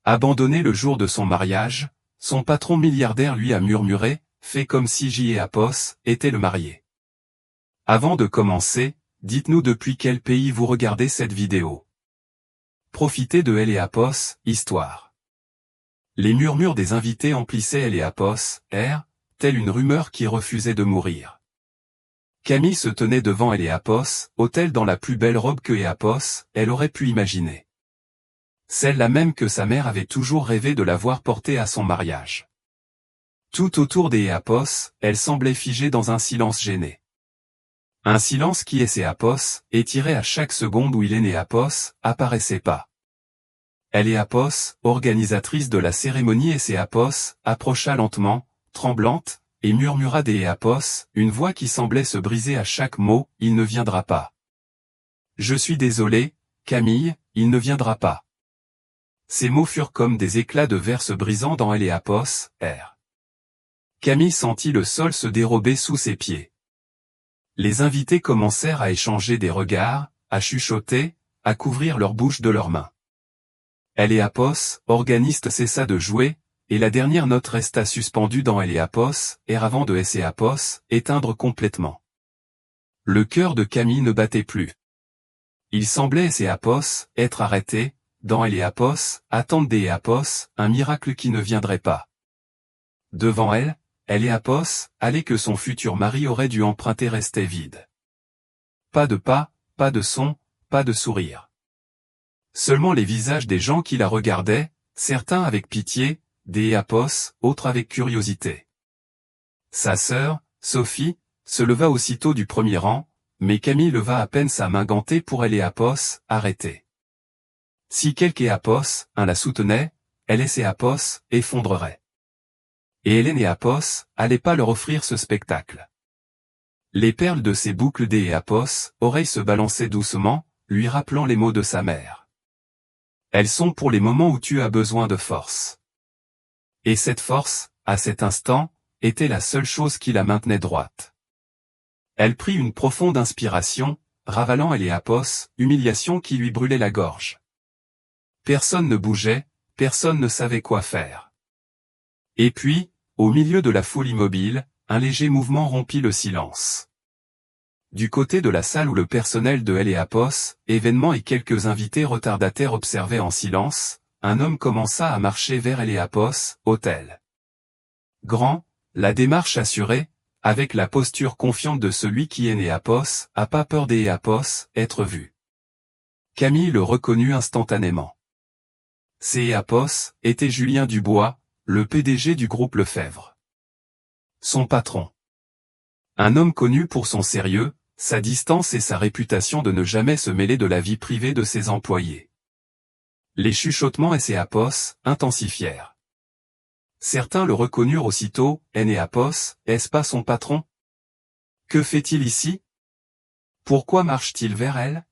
Abandonné le jour de son mariage, son patron milliardaire lui a murmuré, fait comme si J.E.A.P.O.S. était le marié. Avant de commencer, dites-nous depuis quel pays vous regardez cette vidéo. Profitez de L.E.A.P.O.S. Histoire. Les murmures des invités emplissaient L.E.A.P.O.S. telle une rumeur qui refusait de mourir. Camille se tenait devant L.E.A.P.O.S. autel dans la plus belle robe que L.E.A.P.O.S. elle aurait pu imaginer. Celle-là même que sa mère avait toujours rêvé de la voir porter à son mariage. Tout autour d'L.E.A.P.O.S., elle semblait figée dans un silence gêné. Un silence qui L.E.A.P.O.S. étirait à chaque seconde où L.E.A.P.O.S. apparaissait pas. L.E.A.P.O.S., organisatrice de la cérémonie L.E.A.P.O.S., approcha lentement, tremblante, et murmura d'L.E.A.P.O.S., une voix qui semblait se briser à chaque mot, « Il ne viendra pas. Je suis désolé, Camille, il ne viendra pas. » Ces mots furent comme des éclats de verre se brisant dans L.E.A.P.O.S. Camille sentit le sol se dérober sous ses pieds. Les invités commencèrent à échanger des regards, à chuchoter, à couvrir leur bouche de leurs mains. L.E.A.P.O.S., organiste cessa de jouer, et la dernière note resta suspendue dans L.E.A.P.O.S. avant de S.E.A.P.O.S. éteindre complètement. Le cœur de Camille ne battait plus. Il semblait S.E.A.P.O.S. être arrêté, dans L.E.A.P.O.S. attendre d'L.E.A.P.O.S. un miracle qui ne viendrait pas. Devant elle, L.E.A.P.O.S. allait que son futur mari aurait dû emprunter restait vide. Pas de pas, pas de son, pas de sourire. Seulement les visages des gens qui la regardaient, certains avec pitié, d'L.E.A.P.O.S., autres avec curiosité. Sa sœur, Sophie, se leva aussitôt du premier rang, mais Camille leva à peine sa main gantée pour L.E.A.P.O.S. arrêter. Si quelque L.E.A.P.O.S. la soutenait, L.E.A.P.O.S. effondrerait. Et L.E.A.P.O.S. allait pas leur offrir ce spectacle. Les perles de ses boucles d'L.E.A.P.O.S. oreilles se balançaient doucement, lui rappelant les mots de sa mère. Elles sont pour les moments où tu as besoin de force. Et cette force, à cet instant, était la seule chose qui la maintenait droite. Elle prit une profonde inspiration, ravalant L.E.A.P.O.S., humiliation qui lui brûlait la gorge. Personne ne bougeait, personne ne savait quoi faire. Et puis, au milieu de la foule immobile, un léger mouvement rompit le silence. Du côté de la salle où le personnel de L.E.A.P.O.S., événements et quelques invités retardataires observaient en silence, un homme commença à marcher vers L.E.A.P.O.S., autel. Grand, la démarche assurée, avec la posture confiante de celui qui L.E.A.P.O.S. a pas peur d'L.E.A.P.O.S. être vu. Camille le reconnut instantanément. L.E.A.P.O.S. était Julien Dubois, le PDG du groupe Lefebvre. Son patron. Un homme connu pour son sérieux, sa distance et sa réputation de ne jamais se mêler de la vie privée de ses employés. Les chuchotements L.E.A.P.O.S. intensifièrent. Certains le reconnurent aussitôt, L.E.A.P.O.S. est-ce pas son patron? Que fait-il ici? Pourquoi marche-t-il vers elle?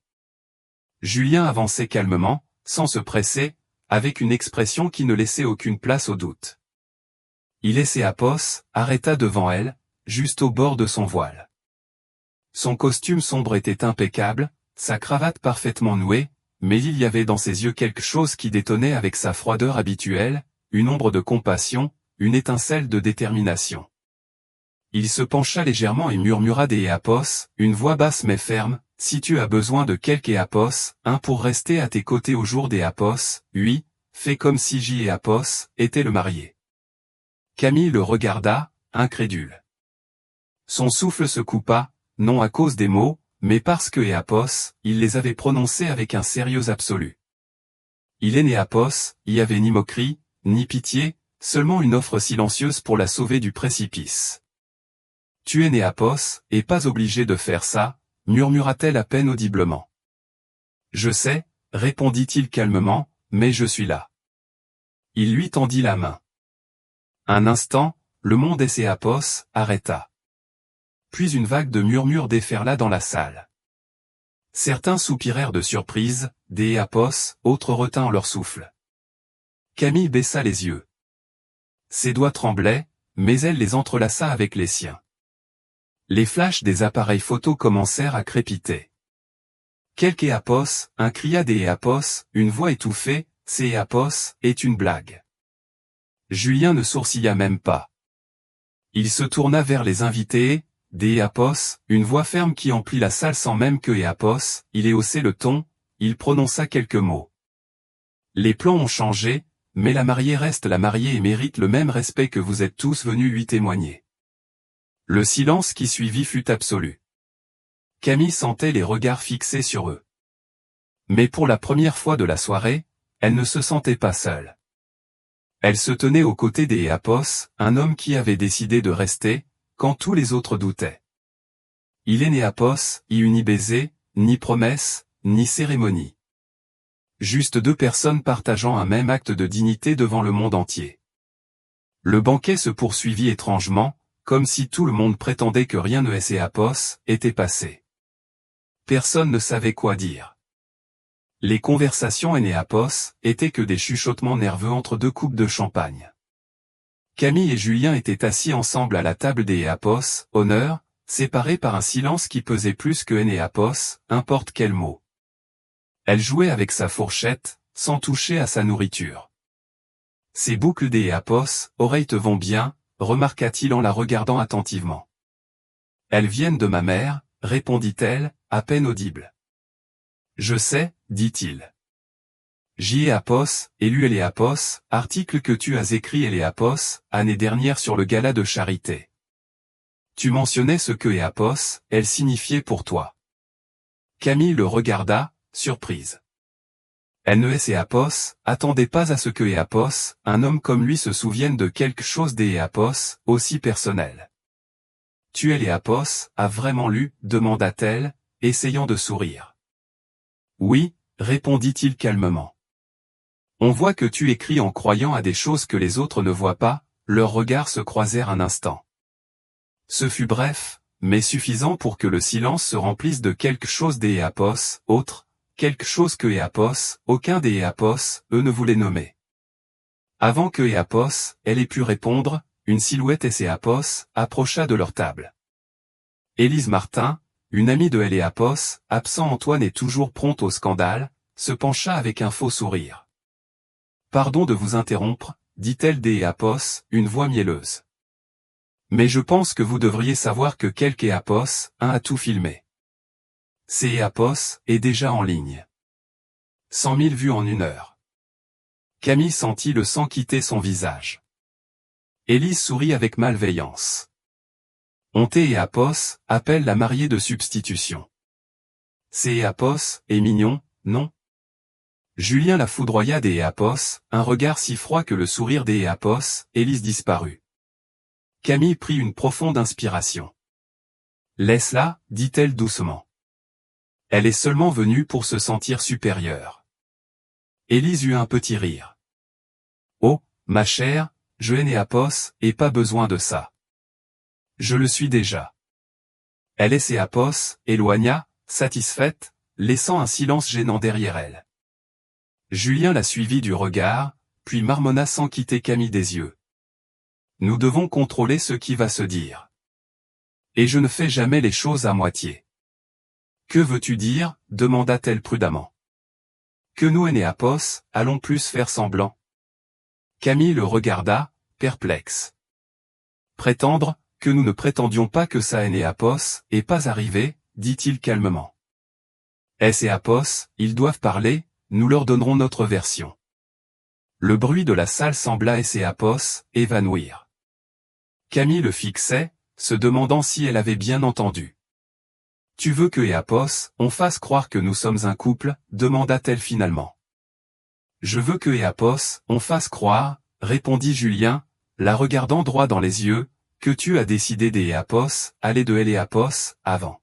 Julien avançait calmement, sans se presser, avec une expression qui ne laissait aucune place au doute. L.E.A.P.O.S. arrêta devant elle, juste au bord de son voile. Son costume sombre était impeccable, sa cravate parfaitement nouée, mais il y avait dans ses yeux quelque chose qui détonnait avec sa froideur habituelle, une ombre de compassion, une étincelle de détermination. Il se pencha légèrement et murmura d'L.E.A.P.O.S., une voix basse mais ferme, « Si tu as besoin de quelque L.E.A.P.O.S., un pour rester à tes côtés au jour d'L.E.A.P.O.S., oui, fais comme si J.E.A.P.O.S. était le marié. » Camille le regarda, incrédule. Son souffle se coupa, non à cause des mots, mais parce que L.E.A.P.O.S., il les avait prononcés avec un sérieux absolu. L.E.A.P.O.S. y avait ni moquerie, ni pitié, seulement une offre silencieuse pour la sauver du précipice. « Tu es L.E.A.P.O.S. et pas obligé de faire ça, » murmura-t-elle à peine audiblement. « Je sais, » répondit-il calmement, « mais je suis là. » Il lui tendit la main. Un instant, le monde L.E.A.P.O.S. arrêta. Puis une vague de murmures déferla dans la salle. Certains soupirèrent de surprise, d'L.E.A.P.O.S., autres retinrent leur souffle. Camille baissa les yeux. Ses doigts tremblaient, mais elle les entrelaça avec les siens. Les flashs des appareils photo commencèrent à crépiter. Quelque L.E.A.P.O.S., un cria d'L.E.A.P.O.S., une voix étouffée, c'est Apos, est une blague. Julien ne sourcilla même pas. Il se tourna vers les invités et, des Apos, une voix ferme qui emplit la salle sans même que Apos, il ait haussé le ton, il prononça quelques mots. Les plans ont changé, mais la mariée reste la mariée et mérite le même respect que vous êtes tous venus lui témoigner. Le silence qui suivit fut absolu. Camille sentait les regards fixés sur eux. Mais pour la première fois de la soirée, elle ne se sentait pas seule. Elle se tenait aux côtés des Apos, un homme qui avait décidé de rester, quand tous les autres doutaient. Il est né Apos, y eut ni baiser, ni promesse, ni cérémonie. Juste deux personnes partageant un même acte de dignité devant le monde entier. Le banquet se poursuivit étrangement, comme si tout le monde prétendait que rien ne et Apos était passé. Personne ne savait quoi dire. Les conversations Apos étaient que des chuchotements nerveux entre deux coupes de champagne. Camille et Julien étaient assis ensemble à la table des Apos, honneur, séparés par un silence qui pesait plus que Apos, importe quel mot. Elle jouait avec sa fourchette, sans toucher à sa nourriture. Ces boucles des Apos, oreilles te vont bien, remarqua-t-il en la regardant attentivement. Elles viennent de ma mère, répondit-elle, à peine audible. Je sais, dit-il. J'y ai Apos, élu Apos, article que tu as écrit Apos, année dernière sur le gala de charité. Tu mentionnais ce que Apos, elle signifiait pour toi. Camille le regarda, surprise. Elle ne Apos, attendait pas à ce que Apos, un homme comme lui se souvienne de quelque chose Apos, aussi personnel. Tu Apos, a vraiment lu, demanda-t-elle, essayant de sourire. Oui, répondit-il calmement. On voit que tu écris en croyant à des choses que les autres ne voient pas, leurs regards se croisèrent un instant. Ce fut bref, mais suffisant pour que le silence se remplisse de quelque chose Apos, autre, quelque chose que Apos, aucun des Apos, eux ne voulaient nommer. Avant que Apos, elle ait pu répondre, une silhouette Apos, approcha de leur table. Élise Martin, une amie de Apos, absent Antoine est toujours prompte au scandale, se pencha avec un faux sourire. Pardon de vous interrompre, dit-elle Apos, une voix mielleuse. Mais je pense que vous devriez savoir que quelque Apos, un a tout filmé. Apos est déjà en ligne. 100 000 vues en 1 heure. Camille sentit le sang quitter son visage. Élise sourit avec malveillance. Honte Apos, appelle la mariée de substitution. Apos, est mignon, non? Julien la foudroya Apos, un regard si froid que le sourire Apos, Élise disparut. Camille prit une profonde inspiration. Laisse-la, dit-elle doucement. Elle est seulement venue pour se sentir supérieure. Élise eut un petit rire. Oh, ma chère, je Apos, et pas besoin de ça. Je le suis déjà. Elle Apos, éloigna, satisfaite, laissant un silence gênant derrière elle. Julien la suivit du regard, puis marmonna sans quitter Camille des yeux. Nous devons contrôler ce qui va se dire. Et je ne fais jamais les choses à moitié. Que veux-tu dire, demanda-t-elle prudemment. Que nous Apos, allons plus faire semblant. Camille le regarda, perplexe. Prétendre, que nous ne prétendions pas que ça Apos, est pas arrivé, dit-il calmement. Apos, ils doivent parler, nous leur donnerons notre version. Le bruit de la salle sembla Apos, évanouir. Camille le fixait, se demandant si elle avait bien entendu. Tu veux que Apos, on fasse croire que nous sommes un couple, demanda-t-elle finalement. Je veux que Apos, on fasse croire, répondit Julien, la regardant droit dans les yeux, que tu as décidé Apos, aller de Apos, avant.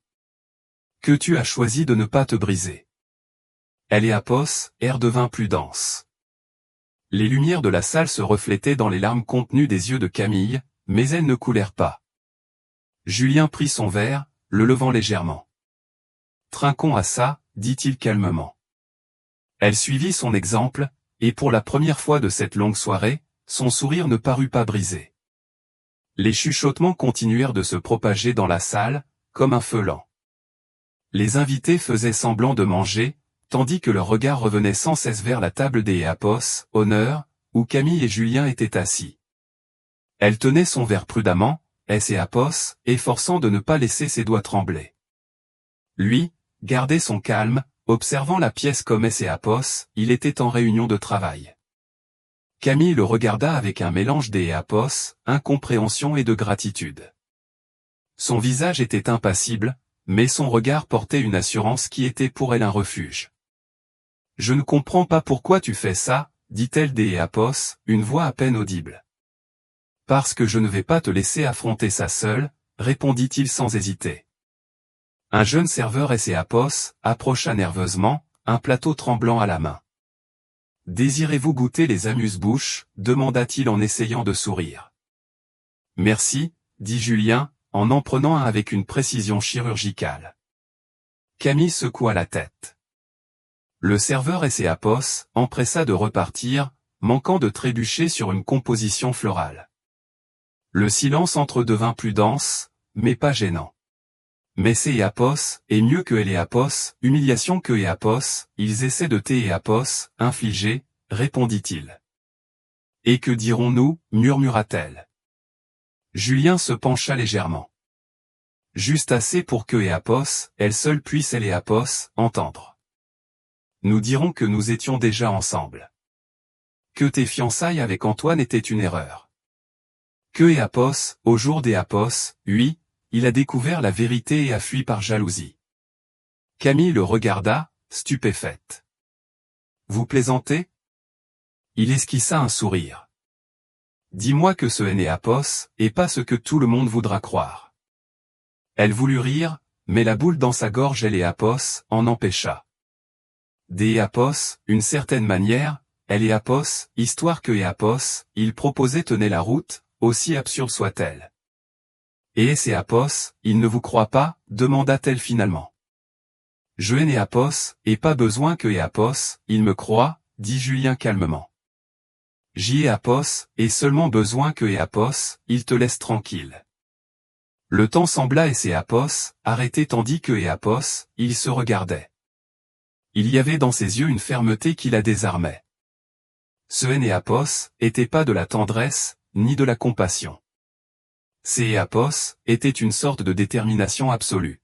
Que tu as choisi de ne pas te briser. Apos, air devint plus dense. Les lumières de la salle se reflétaient dans les larmes contenues des yeux de Camille, mais elles ne coulèrent pas. Julien prit son verre, le levant légèrement. Trinquons à ça, dit-il calmement. Elle suivit son exemple, et pour la première fois de cette longue soirée, son sourire ne parut pas brisé. Les chuchotements continuèrent de se propager dans la salle, comme un feu lent. Les invités faisaient semblant de manger, tandis que leurs regards revenaient sans cesse vers la table des Éapos, honneur, où Camille et Julien étaient assis. Elle tenait son verre prudemment, Éapos, efforçant de ne pas laisser ses doigts trembler. Lui, gardait son calme, observant la pièce comme Éapos, il était en réunion de travail. Camille le regarda avec un mélange d'Éapos, incompréhension et de gratitude. Son visage était impassible, mais son regard portait une assurance qui était pour elle un refuge. « Je ne comprends pas pourquoi tu fais ça, dit-elle d'Éapos, une voix à peine audible. « Parce que je ne vais pas te laisser affronter ça seul, répondit-il sans hésiter. Un jeune serveur Éapos approcha nerveusement, un plateau tremblant à la main. « Désirez-vous goûter les amuse-bouches » demanda-t-il en essayant de sourire. « Merci, dit Julien, en prenant un avec une précision chirurgicale. Camille secoua la tête. Le serveur Éapos empressa de repartir, manquant de trébucher sur une composition florale. Le silence entre eux devint plus dense, mais pas gênant. Mais Éapos est mieux que Éapos, humiliation que Éapos, ils essaient de Éapos, infliger, répondit-il. Et que dirons-nous, murmura-t-elle. Julien se pencha légèrement. Juste assez pour que Éapos, elle seule puisse Éapos, entendre. Nous dirons que nous étions déjà ensemble. Que tes fiançailles avec Antoine étaient une erreur. Que Éapos, au jour d'Éapos, oui, il a découvert la vérité et a fui par jalousie. Camille le regarda, stupéfaite. Vous plaisantez? Il esquissa un sourire. Dis-moi que ce Éapos est pas ce que tout le monde voudra croire. Elle voulut rire, mais la boule dans sa gorge Éapos en empêcha. D'Éapos, une certaine manière, Éapos, histoire que Éapos, il proposait tenait la route, aussi absurde soit-elle. Et Éapos, il ne vous croit pas, demanda-t-elle finalement. Je Éapos, et pas besoin que Éapos, il me croit, dit Julien calmement. Éapos, et seulement besoin que Éapos, il te laisse tranquille. Le temps sembla Éapos, arrêté tandis que Éapos, il se regardait. Il y avait dans ses yeux une fermeté qui la désarmait. Ce Éapos, était pas de la tendresse, ni de la compassion. Éapos était une sorte de détermination absolue.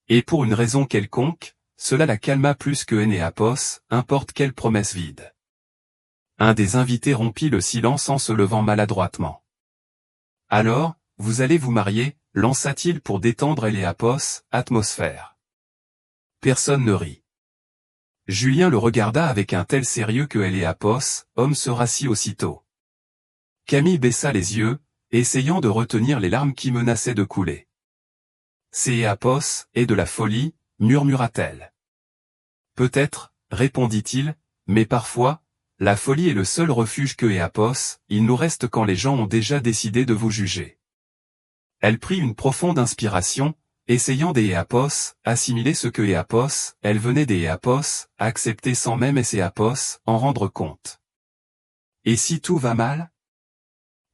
Et pour une raison quelconque, cela la calma plus que Éapos, importe quelle promesse vide. Un des invités rompit le silence en se levant maladroitement. Alors, vous allez vous marier, lança-t-il pour détendre Éapos, atmosphère. Personne ne rit. Julien le regarda avec un tel sérieux que Éapos, homme se rassit aussitôt. Camille baissa les yeux, essayant de retenir les larmes qui menaçaient de couler. Éapos est de la folie, murmura-t-elle. Peut-être, répondit-il, mais parfois, la folie est le seul refuge que Éapos, il nous reste quand les gens ont déjà décidé de vous juger. Elle prit une profonde inspiration, essayant d'Éapos, assimiler ce que Éapos, elle venait d'Éapos, accepter sans même Éapos, en rendre compte. Et si tout va mal?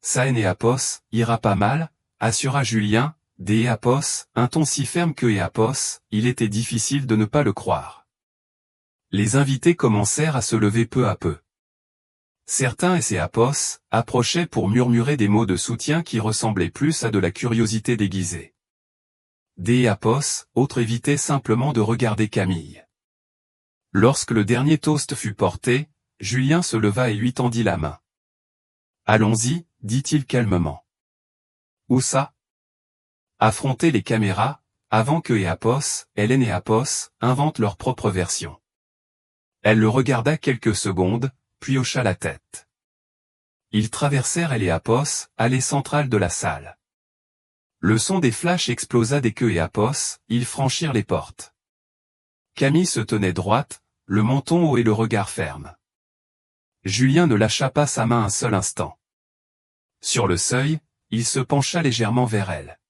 Ça Éapos, ira pas mal, assura Julien, d'Éapos, un ton si ferme que Éapos, il était difficile de ne pas le croire. Les invités commencèrent à se lever peu à peu. Certains Éapos approchaient pour murmurer des mots de soutien qui ressemblaient plus à de la curiosité déguisée. Éapos, autres évitaient simplement de regarder Camille. Lorsque le dernier toast fut porté, Julien se leva et lui tendit la main. Allons-y, dit-il calmement. Où ça? Affronter les caméras, avant que Éapos, Éapos, inventent leur propre version. Elle le regarda quelques secondes, puis hocha la tête. Ils traversèrent Éapos, allée centrale de la salle. Le son des flashs explosa dès que Éapos, ils franchirent les portes. Camille se tenait droite, le menton haut et le regard ferme. Julien ne lâcha pas sa main un seul instant. Sur le seuil, il se pencha légèrement vers elle.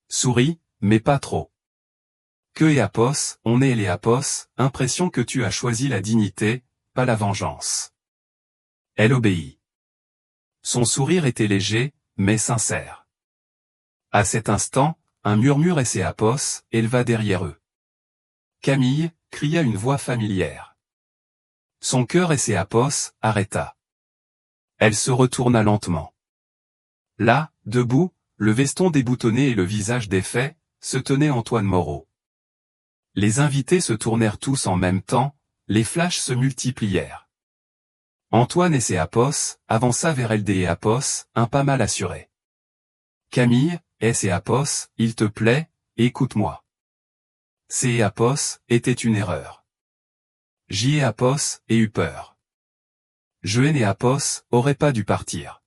Souris, mais pas trop. Que Éapos, on est Éapos, impression que tu as choisi la dignité, pas la vengeance. Elle obéit. Son sourire était léger, mais sincère. À cet instant, un murmure Éapos éleva derrière eux. Camille, cria une voix familière. Son cœur arrêta. Elle se retourna lentement. Là, debout, le veston déboutonné et le visage défait, se tenait Antoine Moreau. Les invités se tournèrent tous en même temps, les flashs se multiplièrent. Antoine avança vers LD un pas mal assuré. Camille, il te plaît, écoute-moi. Était une erreur. J'y ai eu peur. Je aurait pas dû partir.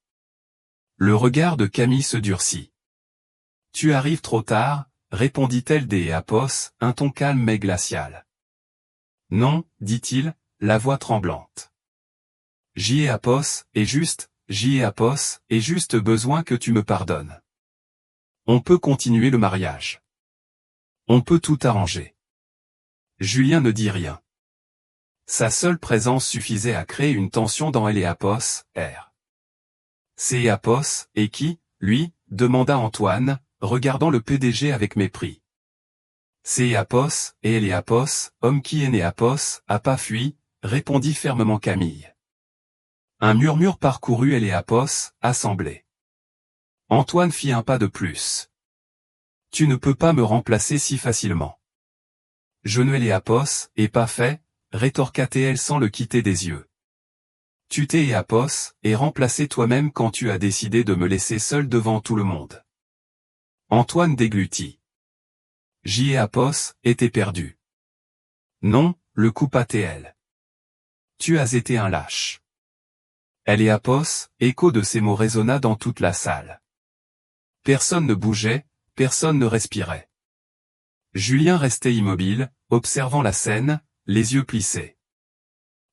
Le regard de Camille se durcit. Tu arrives trop tard, répondit-elle un ton calme mais glacial. Non, dit-il, la voix tremblante. J'y ai juste besoin que tu me pardonnes. On peut continuer le mariage. On peut tout arranger. Julien ne dit rien. Sa seule présence suffisait à créer une tension dans elle et R. Et qui, lui, demanda Antoine, regardant le PDG avec mépris. Et homme qui est né a pas fui, répondit fermement Camille. Un murmure parcourut assemblée. Antoine fit un pas de plus. Tu ne peux pas me remplacer si facilement. Je ne et pas fait, rétorqua-t-elle sans le quitter des yeux. Tu t'es et remplacé toi-même quand tu as décidé de me laisser seul devant tout le monde. Antoine déglutit. J'y était perdu. Non, le coupa-t-elle. Tu as été un lâche. Elle écho de ces mots résonna dans toute la salle. Personne ne bougeait, personne ne respirait. Julien restait immobile, observant la scène, les yeux plissés.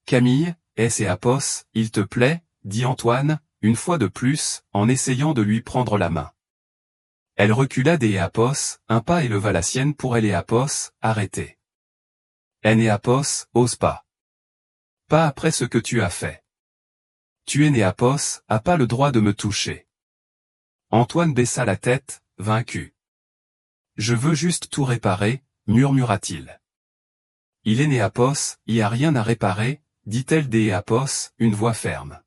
Camille, il te plaît, dit Antoine, une fois de plus, en essayant de lui prendre la main. Elle recula un pas et leva la sienne pour elle arrêter. Ose pas. Pas après ce que tu as fait. Tu es a pas le droit de me toucher. Antoine baissa la tête, vaincu. Je veux juste tout réparer, murmura-t-il. Il est né y a rien à réparer, dit-elle une voix ferme.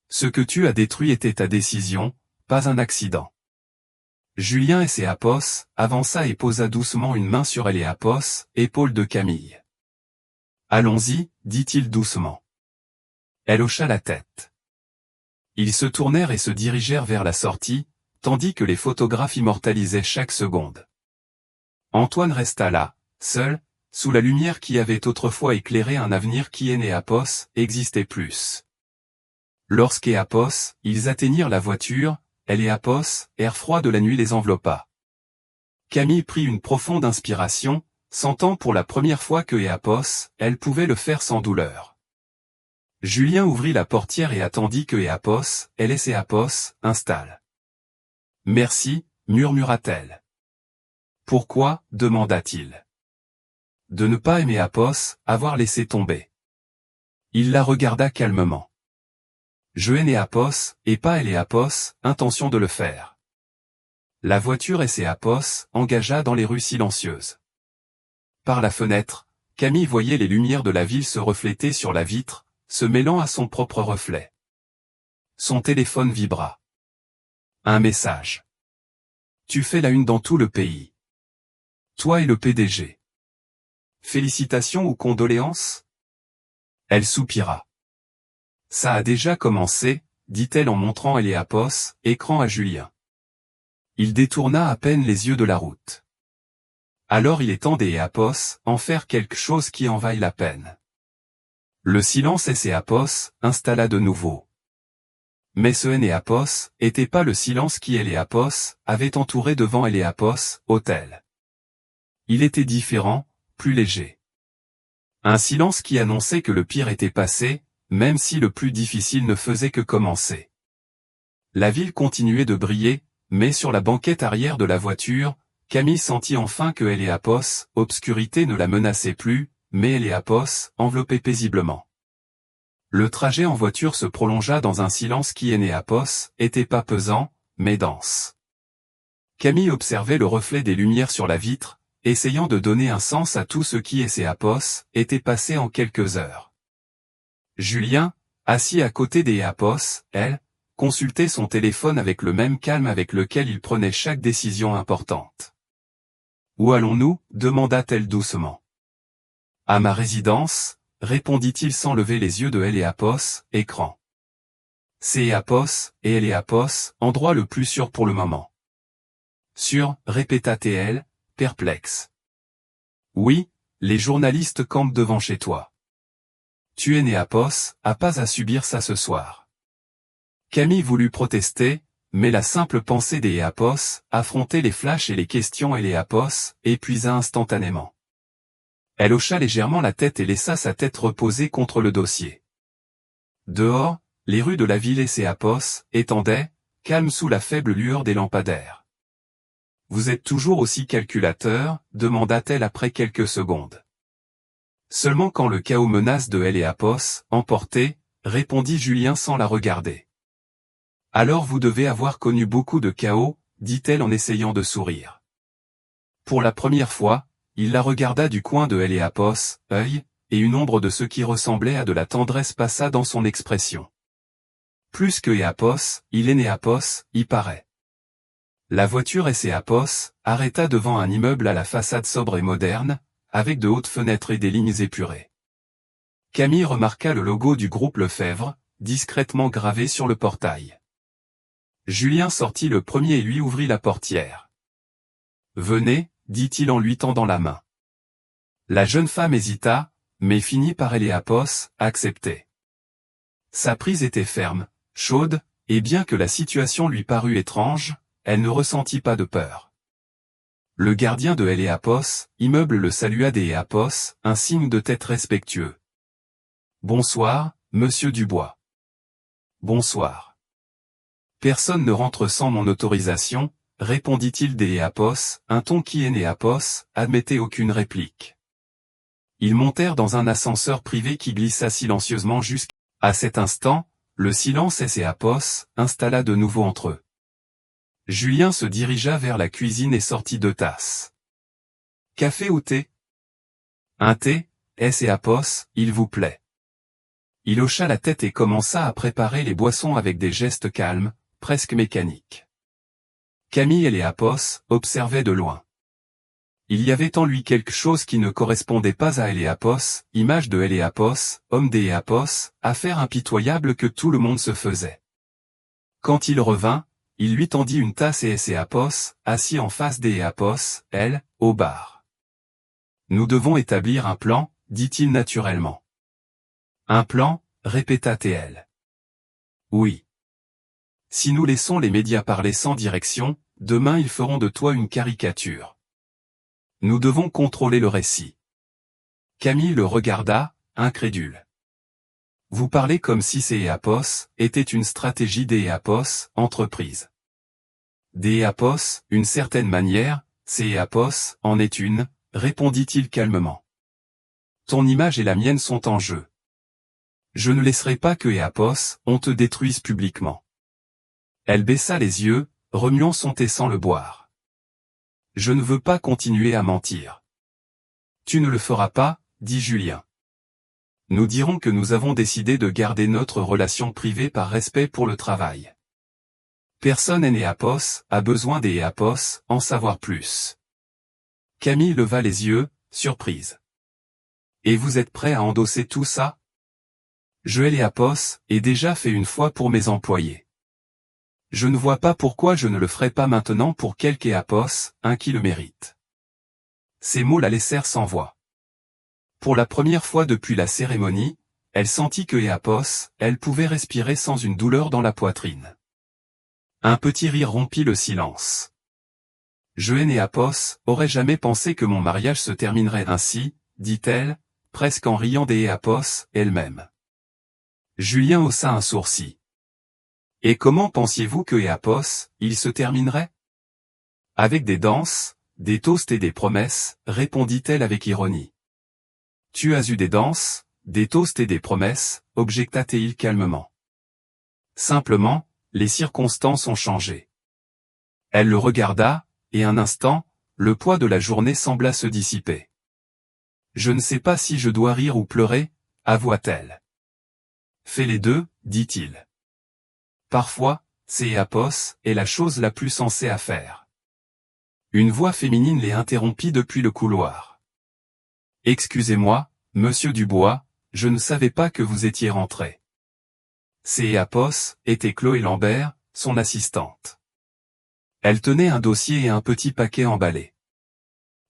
Ce que tu as détruit était ta décision, pas un accident. Julien avança et posa doucement une main sur elle épaule de Camille. Allons-y, dit-il doucement. Elle hocha la tête. Ils se tournèrent et se dirigèrent vers la sortie, tandis que les photographes immortalisaient chaque seconde. Antoine resta là, seul, sous la lumière qui avait autrefois éclairé un avenir qui existait plus. Ils atteignirent la voiture, elle air froid de la nuit les enveloppa. Camille prit une profonde inspiration, sentant pour la première fois que elle pouvait le faire sans douleur. Julien ouvrit la portière et attendit que elle installe. Merci, murmura-t-elle. Pourquoi, demanda-t-il. De ne pas aimer avoir laissé tomber. Il la regarda calmement. Je ai né et pas elle intention de le faire. La voiture engagea dans les rues silencieuses. Par la fenêtre, Camille voyait les lumières de la ville se refléter sur la vitre, se mêlant à son propre reflet. Son téléphone vibra. Un message. Tu fais la une dans tout le pays. Toi et le PDG. Félicitations ou condoléances? Elle soupira. Ça a déjà commencé, dit-elle en montrant écran à Julien. Il détourna à peine les yeux de la route. Alors il est temps en faire quelque chose qui en vaille la peine. Le silence installa de nouveau. Mais ce était pas le silence qui avait entouré devant hôtel. Il était différent, plus léger. Un silence qui annonçait que le pire était passé, même si le plus difficile ne faisait que commencer. La ville continuait de briller, mais sur la banquette arrière de la voiture, Camille sentit enfin que obscurité ne la menaçait plus, mais enveloppée paisiblement. Le trajet en voiture se prolongea dans un silence qui était pas pesant, mais dense. Camille observait le reflet des lumières sur la vitre, essayant de donner un sens à tout ce qui était passé en quelques heures. Julien, assis à côté des elle, consultait son téléphone avec le même calme avec lequel il prenait chaque décision importante. « Où allons-nous » demanda-t-elle doucement. « À ma résidence » répondit-il sans lever les yeux de écran. « C'est endroit le plus sûr pour le moment. »« Sûr » répéta-t-elle, perplexe. « Oui, les journalistes campent devant chez toi. Tu es né à pas à subir ça ce soir. » Camille voulut protester, mais la simple pensée des affronter les flashs et les questions épuisa instantanément. Elle hocha légèrement la tête et laissa sa tête reposer contre le dossier. Dehors, les rues de la ville étendaient, calmes sous la faible lueur des lampadaires. « Vous êtes toujours aussi calculateur » demanda-t-elle après quelques secondes. « Seulement quand le chaos menace de emporter » répondit Julien sans la regarder. « Alors vous devez avoir connu beaucoup de chaos » dit-elle en essayant de sourire. Pour la première fois, il la regarda du coin de œil, et une ombre de ce qui ressemblait à de la tendresse passa dans son expression. Plus que il est né y paraît. La voiture arrêta devant un immeuble à la façade sobre et moderne, avec de hautes fenêtres et des lignes épurées. Camille remarqua le logo du groupe Lefebvre, discrètement gravé sur le portail. Julien sortit le premier et lui ouvrit la portière. « Venez » dit-il en lui tendant la main. La jeune femme hésita, mais finit par accepter. Sa prise était ferme, chaude, et bien que la situation lui parût étrange, elle ne ressentit pas de peur. Le gardien de immeuble le salua des un signe de tête respectueux. « Bonsoir, monsieur Dubois. »« Bonsoir. »« Personne ne rentre sans mon autorisation, » répondit-il des un ton qui admettait aucune réplique. Ils montèrent dans un ascenseur privé qui glissa silencieusement jusqu'à cet instant, le silence installa de nouveau entre eux. Julien se dirigea vers la cuisine et sortit 2 tasses. « Café ou thé ?»« Un thé, il vous plaît. » Il hocha la tête et commença à préparer les boissons avec des gestes calmes, presque mécaniques. Camille et observaient de loin. Il y avait en lui quelque chose qui ne correspondait pas à image de homme des affaire impitoyable que tout le monde se faisait. Quand il revint, il lui tendit une tasse et assis en face des au bar. « Nous devons établir un plan, » dit-il naturellement. « Un plan ?» répéta-t-elle. « Oui. Si nous laissons les médias parler sans direction, demain ils feront de toi une caricature. Nous devons contrôler le récit. » Camille le regarda, incrédule. « Vous parlez comme si ces était une stratégie des entreprise. Des une certaine manière, ces en est une, » répondit-il calmement. « Ton image et la mienne sont en jeu. Je ne laisserai pas que on te détruise publiquement. » Elle baissa les yeux, remuant son thé sans le boire. « Je ne veux pas continuer à mentir. »« Tu ne le feras pas, » dit Julien. « Nous dirons que nous avons décidé de garder notre relation privée par respect pour le travail. Personne n'est a besoin des en savoir plus. » Camille leva les yeux, surprise. « Et vous êtes prêt à endosser tout ça ? Je ai déjà fait une fois pour mes employés. Je ne vois pas pourquoi je ne le ferai pas maintenant pour quelque un qui le mérite. » Ces mots la laissèrent sans voix. Pour la première fois depuis la cérémonie, elle sentit que elle pouvait respirer sans une douleur dans la poitrine. Un petit rire rompit le silence. « Je aurais jamais pensé que mon mariage se terminerait ainsi, » dit-elle, presque en riant des elle-même. Julien haussa un sourcil. « Et comment pensiez-vous que il se terminerait ? » « Avec des danses, des toasts et des promesses, » répondit-elle avec ironie. « Tu as eu des danses, des toasts et des promesses, » objecta-t-il calmement. « Simplement, les circonstances ont changé. » Elle le regarda, et un instant, le poids de la journée sembla se dissiper. Je ne sais pas si je dois rire ou pleurer, avoua-t-elle. Fais les deux, dit-il. Parfois, c'est apos, est la chose la plus sensée à faire. Une voix féminine les interrompit depuis le couloir. Excusez-moi, monsieur Dubois, je ne savais pas que vous étiez rentré. C'est apos, était Chloé Lambert, son assistante. Elle tenait un dossier et un petit paquet emballé.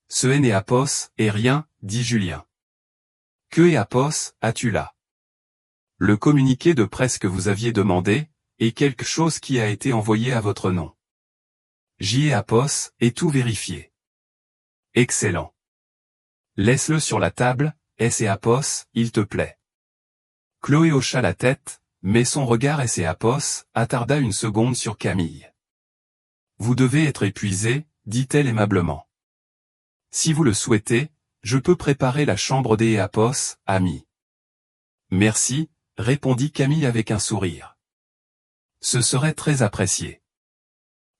Ce est apos, et rien, dit Julien. Que apos, as-tu là? Le communiqué de presse que vous aviez demandé, et quelque chose qui a été envoyé à votre nom. J'y ai apos, et tout vérifié. Excellent. Laisse-le sur la table, et apos, il te plaît. Chloé hocha la tête, mais son regard apos, attarda une seconde sur Camille. Vous devez être épuisé, dit-elle aimablement. Si vous le souhaitez, je peux préparer la chambre des apos, ami. Merci, répondit Camille avec un sourire. Ce serait très apprécié.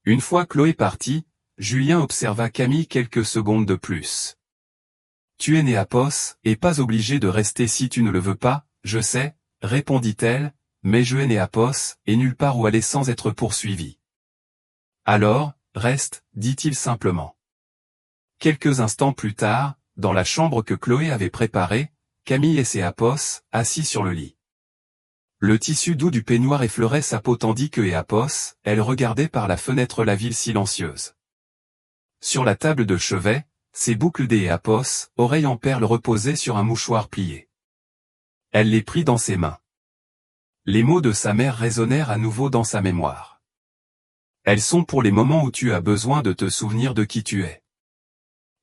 Une fois Chloé partie, Julien observa Camille quelques secondes de plus. Tu es apos, et pas obligé de rester si tu ne le veux pas, je sais, répondit-elle, mais je es apos, et nulle part où aller sans être poursuivi. Alors, reste, dit-il simplement. Quelques instants plus tard, dans la chambre que Chloé avait préparée, Camille et apos, assis sur le lit. Le tissu doux du peignoir effleurait sa peau tandis que apos, elle regardait par la fenêtre la ville silencieuse. Sur la table de chevet, ses boucles apos, oreilles en perles reposaient sur un mouchoir plié. Elle les prit dans ses mains. Les mots de sa mère résonnèrent à nouveau dans sa mémoire. Elles sont pour les moments où tu as besoin de te souvenir de qui tu es.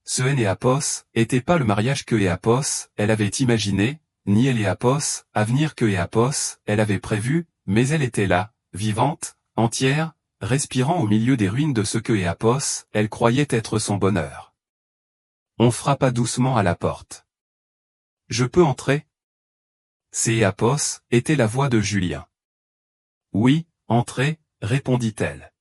Ce apos, était pas le mariage que apos, elle avait imaginé, ni apos, avenir que apos, elle avait prévu, mais elle était là, vivante, entière, respirant au milieu des ruines de ce que apos, elle croyait être son bonheur. On frappa doucement à la porte. Je peux entrer? apos, était la voix de Julien. Oui, entrez, répondit-elle.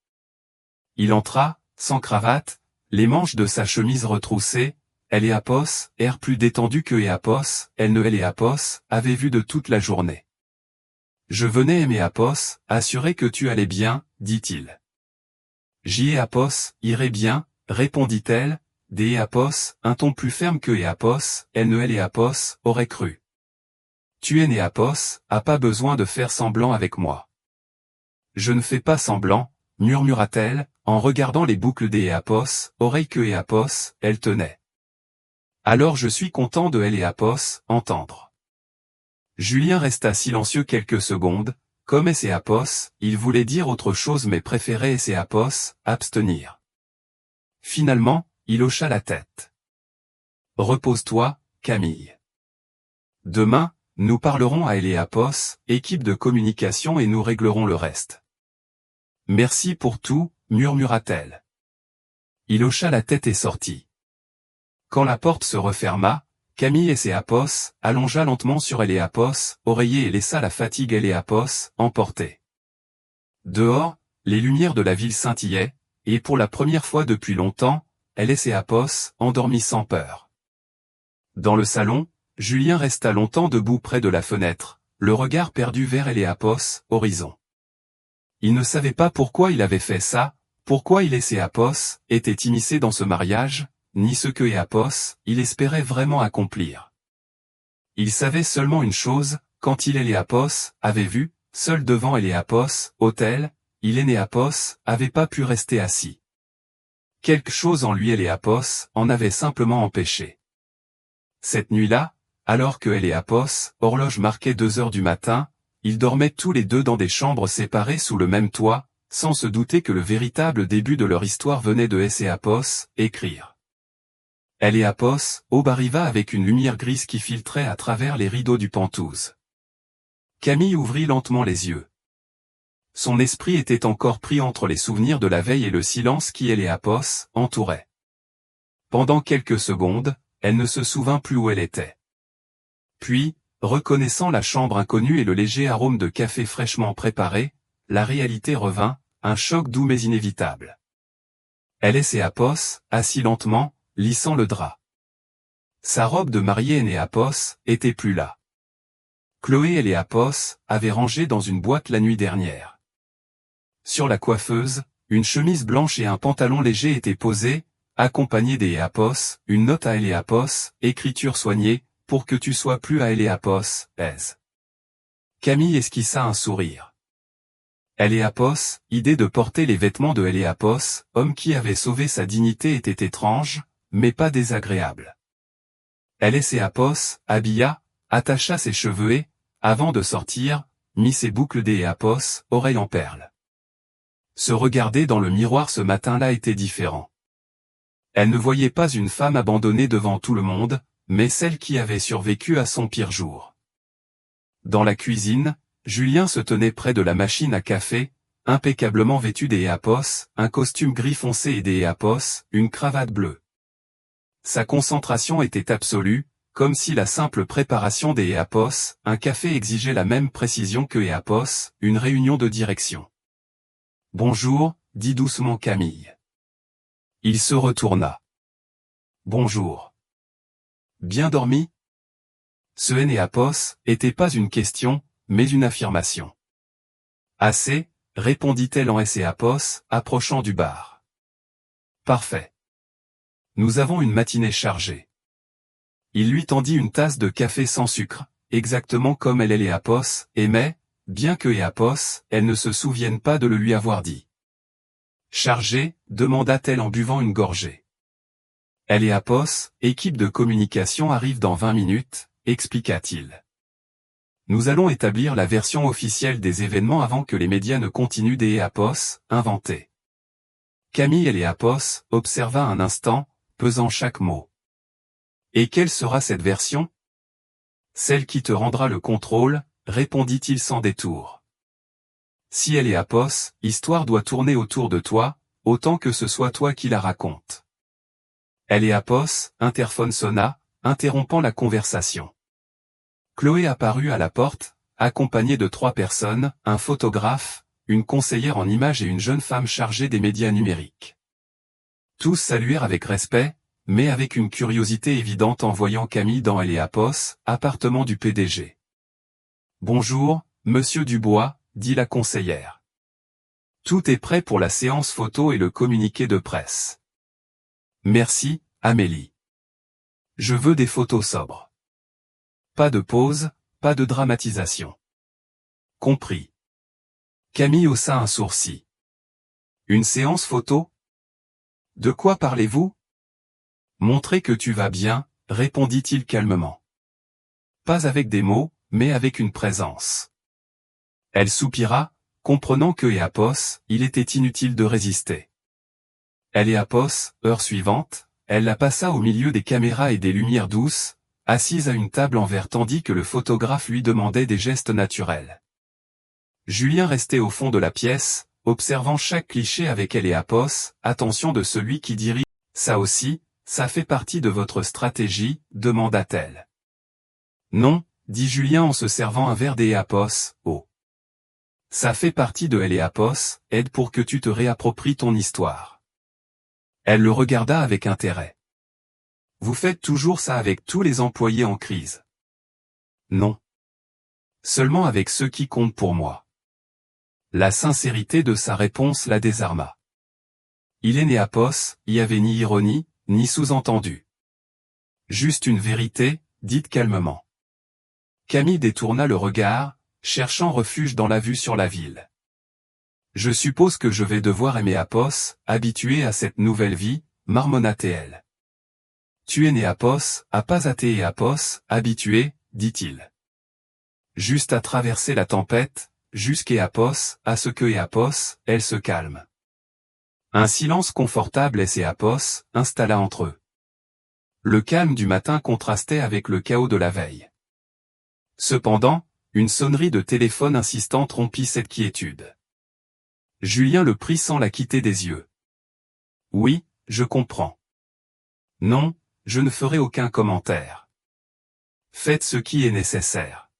Il entra, sans cravate, les manches de sa chemise retroussées, elle apos, air plus détendu que apos, elle ne apos, avait vu de toute la journée. Je venais apos, assurer que tu allais bien, dit-il. J'y apos, irai bien, répondit-elle, des apos, un ton plus ferme que apos, elle ne apos, aurait cru. Tu es apos, a pas besoin de faire semblant avec moi. Je ne fais pas semblant, murmura-t-elle, en regardant les boucles apos, oreilles que apos, elle tenait. Alors je suis content de apos, entendre. Julien resta silencieux quelques secondes, comme apos, il voulait dire autre chose mais préférait apos, abstenir. Finalement, il hocha la tête. Repose-toi, Camille. Demain, nous parlerons à apos, équipe de communication et nous réglerons le reste. Merci pour tout, murmura-t-elle. Il hocha la tête et sortit. Quand la porte se referma, Camille et apos, allongea lentement sur apos, oreiller et laissa la fatigue apos, emporter. Dehors, les lumières de la ville scintillaient, et pour la première fois depuis longtemps, apos, endormit sans peur. Dans le salon, Julien resta longtemps debout près de la fenêtre, le regard perdu vers apos, horizon. Il ne savait pas pourquoi il avait fait ça, pourquoi il apos, était immiscé dans ce mariage, ni ce que apos, il espérait vraiment accomplir. Il savait seulement une chose, quand il apos, avait vu, seul devant apos, autel, il apos, avait pas pu rester assis. Quelque chose en lui apos, en avait simplement empêché. Cette nuit-là, alors que apos, horloge marquait 2 heures du matin, ils dormaient tous les deux dans des chambres séparées sous le même toit, sans se douter que le véritable début de leur histoire venait de apos, écrire. apos, Aube arriva avec une lumière grise qui filtrait à travers les rideaux du penthouse. Camille ouvrit lentement les yeux. Son esprit était encore pris entre les souvenirs de la veille et le silence qui apos, entourait. Pendant quelques secondes, elle ne se souvint plus où elle était. Puis, reconnaissant la chambre inconnue et le léger arôme de café fraîchement préparé, la réalité revint, un choc doux mais inévitable. Apos, assis lentement, lissant le drap. Sa robe de mariée Apos était plus là. Chloé Apos avait rangé dans une boîte la nuit dernière. Sur la coiffeuse, une chemise blanche et un pantalon léger étaient posés, accompagnés des Apos, une note à Apos, écriture soignée, pour que tu sois plus à Apos, aise. Camille esquissa un sourire. Apos, idée de porter les vêtements de Apos, homme qui avait sauvé sa dignité était étrange, mais pas désagréable. Apos, habilla, attacha ses cheveux et, avant de sortir, mit ses boucles Apos, oreilles en perles. Se regarder dans le miroir ce matin-là était différent. Elle ne voyait pas une femme abandonnée devant tout le monde, mais celle qui avait survécu à son pire jour. Dans la cuisine, Julien se tenait près de la machine à café, impeccablement vêtu Apos, un costume gris foncé et Apos, une cravate bleue. Sa concentration était absolue, comme si la simple préparation Apos, un café exigeait la même précision que Apos, une réunion de direction. « Bonjour », dit doucement Camille. Il se retourna. « Bonjour. Bien dormi ?» Ce Apos était pas une question, mais une affirmation. « Assez », répondit-elle en Apos, approchant du bar. « Parfait. Nous avons une matinée chargée. » Il lui tendit une tasse de café sans sucre, exactement comme Apos aimait, bien que Apos, elle ne se souvienne pas de le lui avoir dit. « Chargée » demanda-t-elle en buvant une gorgée. « Apos, équipe de communication arrive dans 20 minutes, expliqua-t-il. Nous allons établir la version officielle des événements avant que les médias ne continuent Apos, inventés. Camille Apos observa un instant, pesant chaque mot. Et quelle sera cette version? Celle qui te rendra le contrôle, répondit-il sans détour. Si Apos, histoire doit tourner autour de toi, autant que ce soit toi qui la raconte. Apos, interphone sonna, interrompant la conversation. Chloé apparut à la porte, accompagnée de 3 personnes, un photographe, une conseillère en images et une jeune femme chargée des médias numériques. Tous saluèrent avec respect, mais avec une curiosité évidente en voyant Camille dans Apos, appartement du PDG. « Bonjour, monsieur Dubois », dit la conseillère. « Tout est prêt pour la séance photo et le communiqué de presse. » « Merci, Amélie. Je veux des photos sobres. Pas de pause, pas de dramatisation. » « Compris. » Camille haussa un sourcil. « Une séance photo? De quoi parlez-vous? » « Montrer que tu vas bien, » répondit-il calmement. « Pas avec des mots, mais avec une présence. » Elle soupira, comprenant que Apos, il était inutile de résister. Apos, heure suivante, elle la passa au milieu des caméras et des lumières douces, assise à une table en verre tandis que le photographe lui demandait des gestes naturels. Julien restait au fond de la pièce, observant chaque cliché avec Apos, attention de celui qui dirige. « Ça aussi, ça fait partie de votre stratégie ?» demanda-t-elle. « Non », dit Julien en se servant un verre Apos, « Oh. Ça fait partie de Apos, aide pour que tu te réappropries ton histoire. » Elle le regarda avec intérêt. « Vous faites toujours ça avec tous les employés en crise? » « Non. Seulement avec ceux qui comptent pour moi. » La sincérité de sa réponse la désarma. Apos, y avait ni ironie, ni sous-entendu. Juste une vérité, dite calmement. Camille détourna le regard, cherchant refuge dans la vue sur la ville. « Je suppose que je vais devoir aimer Apos, habitué à cette nouvelle vie, » marmonna-t-elle. « Tu es né Apos, à pas athée Apos, habitué, » dit-il. « Juste à traverser la tempête, jusqu'à Apos, à ce que Apos, elle se calme. » Un silence confortable Apos, installa entre eux. Le calme du matin contrastait avec le chaos de la veille. Cependant, une sonnerie de téléphone insistante rompit cette quiétude. Julien le prit sans la quitter des yeux. « Oui, je comprends. »« Non, je ne ferai aucun commentaire. »« Faites ce qui est nécessaire. »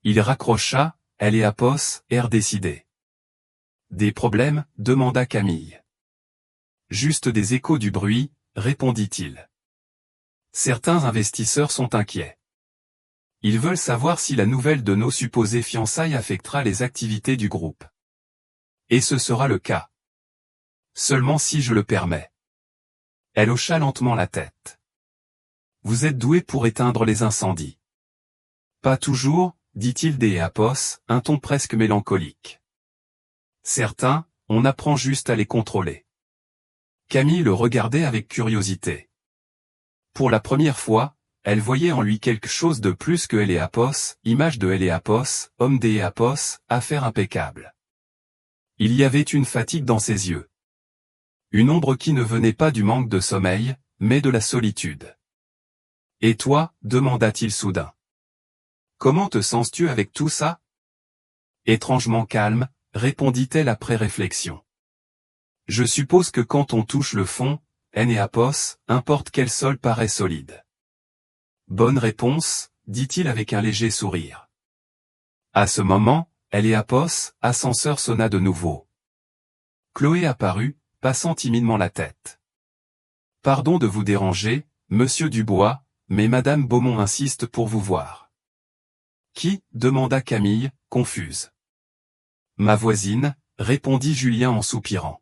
Il raccrocha, Apos, air décidé. « Des problèmes ?» demanda Camille. Juste des échos du bruit, répondit-il. Certains investisseurs sont inquiets. Ils veulent savoir si la nouvelle de nos supposées fiançailles affectera les activités du groupe. Et ce sera le cas. Seulement si je le permets. Elle hocha lentement la tête. Vous êtes doué pour éteindre les incendies. Pas toujours, dit-il d'Éapos, un ton presque mélancolique. Certains, on apprend juste à les contrôler. Camille le regardait avec curiosité. Pour la première fois, elle voyait en lui quelque chose de plus que Éléapos, image de Éléapos, homme d'Éapos, affaire impeccable. Il y avait une fatigue dans ses yeux. Une ombre qui ne venait pas du manque de sommeil, mais de la solitude. « Et toi » demanda-t-il soudain. « Comment te sens-tu avec tout ça ?» Étrangement calme, répondit-elle après réflexion. « Je suppose que quand on touche le fond, Énéapos, importe quel sol paraît solide. » Bonne réponse, dit-il avec un léger sourire. À ce moment, Éléapos, ascenseur sonna de nouveau. Chloé apparut, passant timidement la tête. « Pardon de vous déranger, monsieur Dubois, mais madame Beaumont insiste pour vous voir. »« Qui » demanda Camille, confuse. « Ma voisine » répondit Julien en soupirant.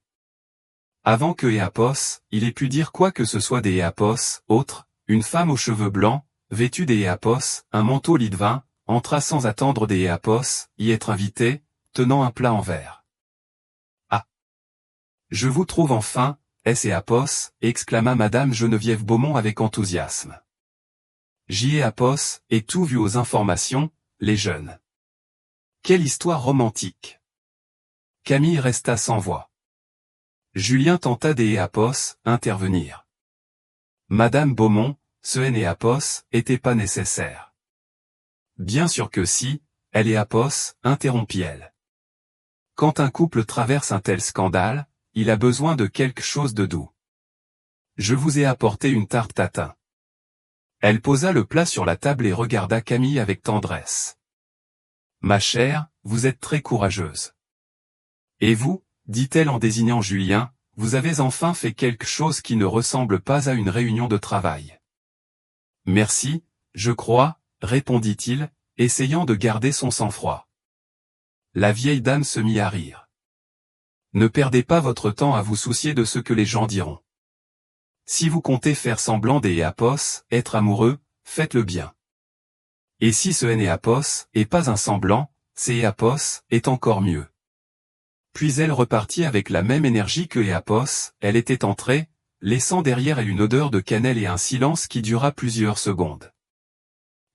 Avant que Éapos, il ait pu dire quoi que ce soit d'Éapos, autre, une femme aux cheveux blancs, vêtue d'Éapos, un manteau lit de vin, entra sans attendre d'Éapos, y être invitée, tenant un plat en verre. « Ah ! Je vous trouve enfin, Éapos, exclama madame Geneviève Beaumont avec enthousiasme. Éapos, et tout vu aux informations, les jeunes. Quelle histoire romantique. Camille resta sans voix. Julien tenta d'Éapos, intervenir. Madame Beaumont, ce Éapos, était pas nécessaire. Bien sûr que si, Éapos, interrompit-elle. Quand un couple traverse un tel scandale, il a besoin de quelque chose de doux. Je vous ai apporté une tarte tatin. Elle posa le plat sur la table et regarda Camille avec tendresse. Ma chère, vous êtes très courageuse. Et vous, dit-elle en désignant Julien, vous avez enfin fait quelque chose qui ne ressemble pas à une réunion de travail. Merci, je crois, répondit-il, essayant de garder son sang-froid. La vieille dame se mit à rire. Ne perdez pas votre temps à vous soucier de ce que les gens diront. Si vous comptez faire semblant d'Éapos, être amoureux, faites-le bien. Et si ce Éapos est pas un semblant, c'est Éapos, est encore mieux. Puis elle repartit avec la même énergie que Éapos, elle était entrée, laissant derrière elle une odeur de cannelle et un silence qui dura plusieurs secondes.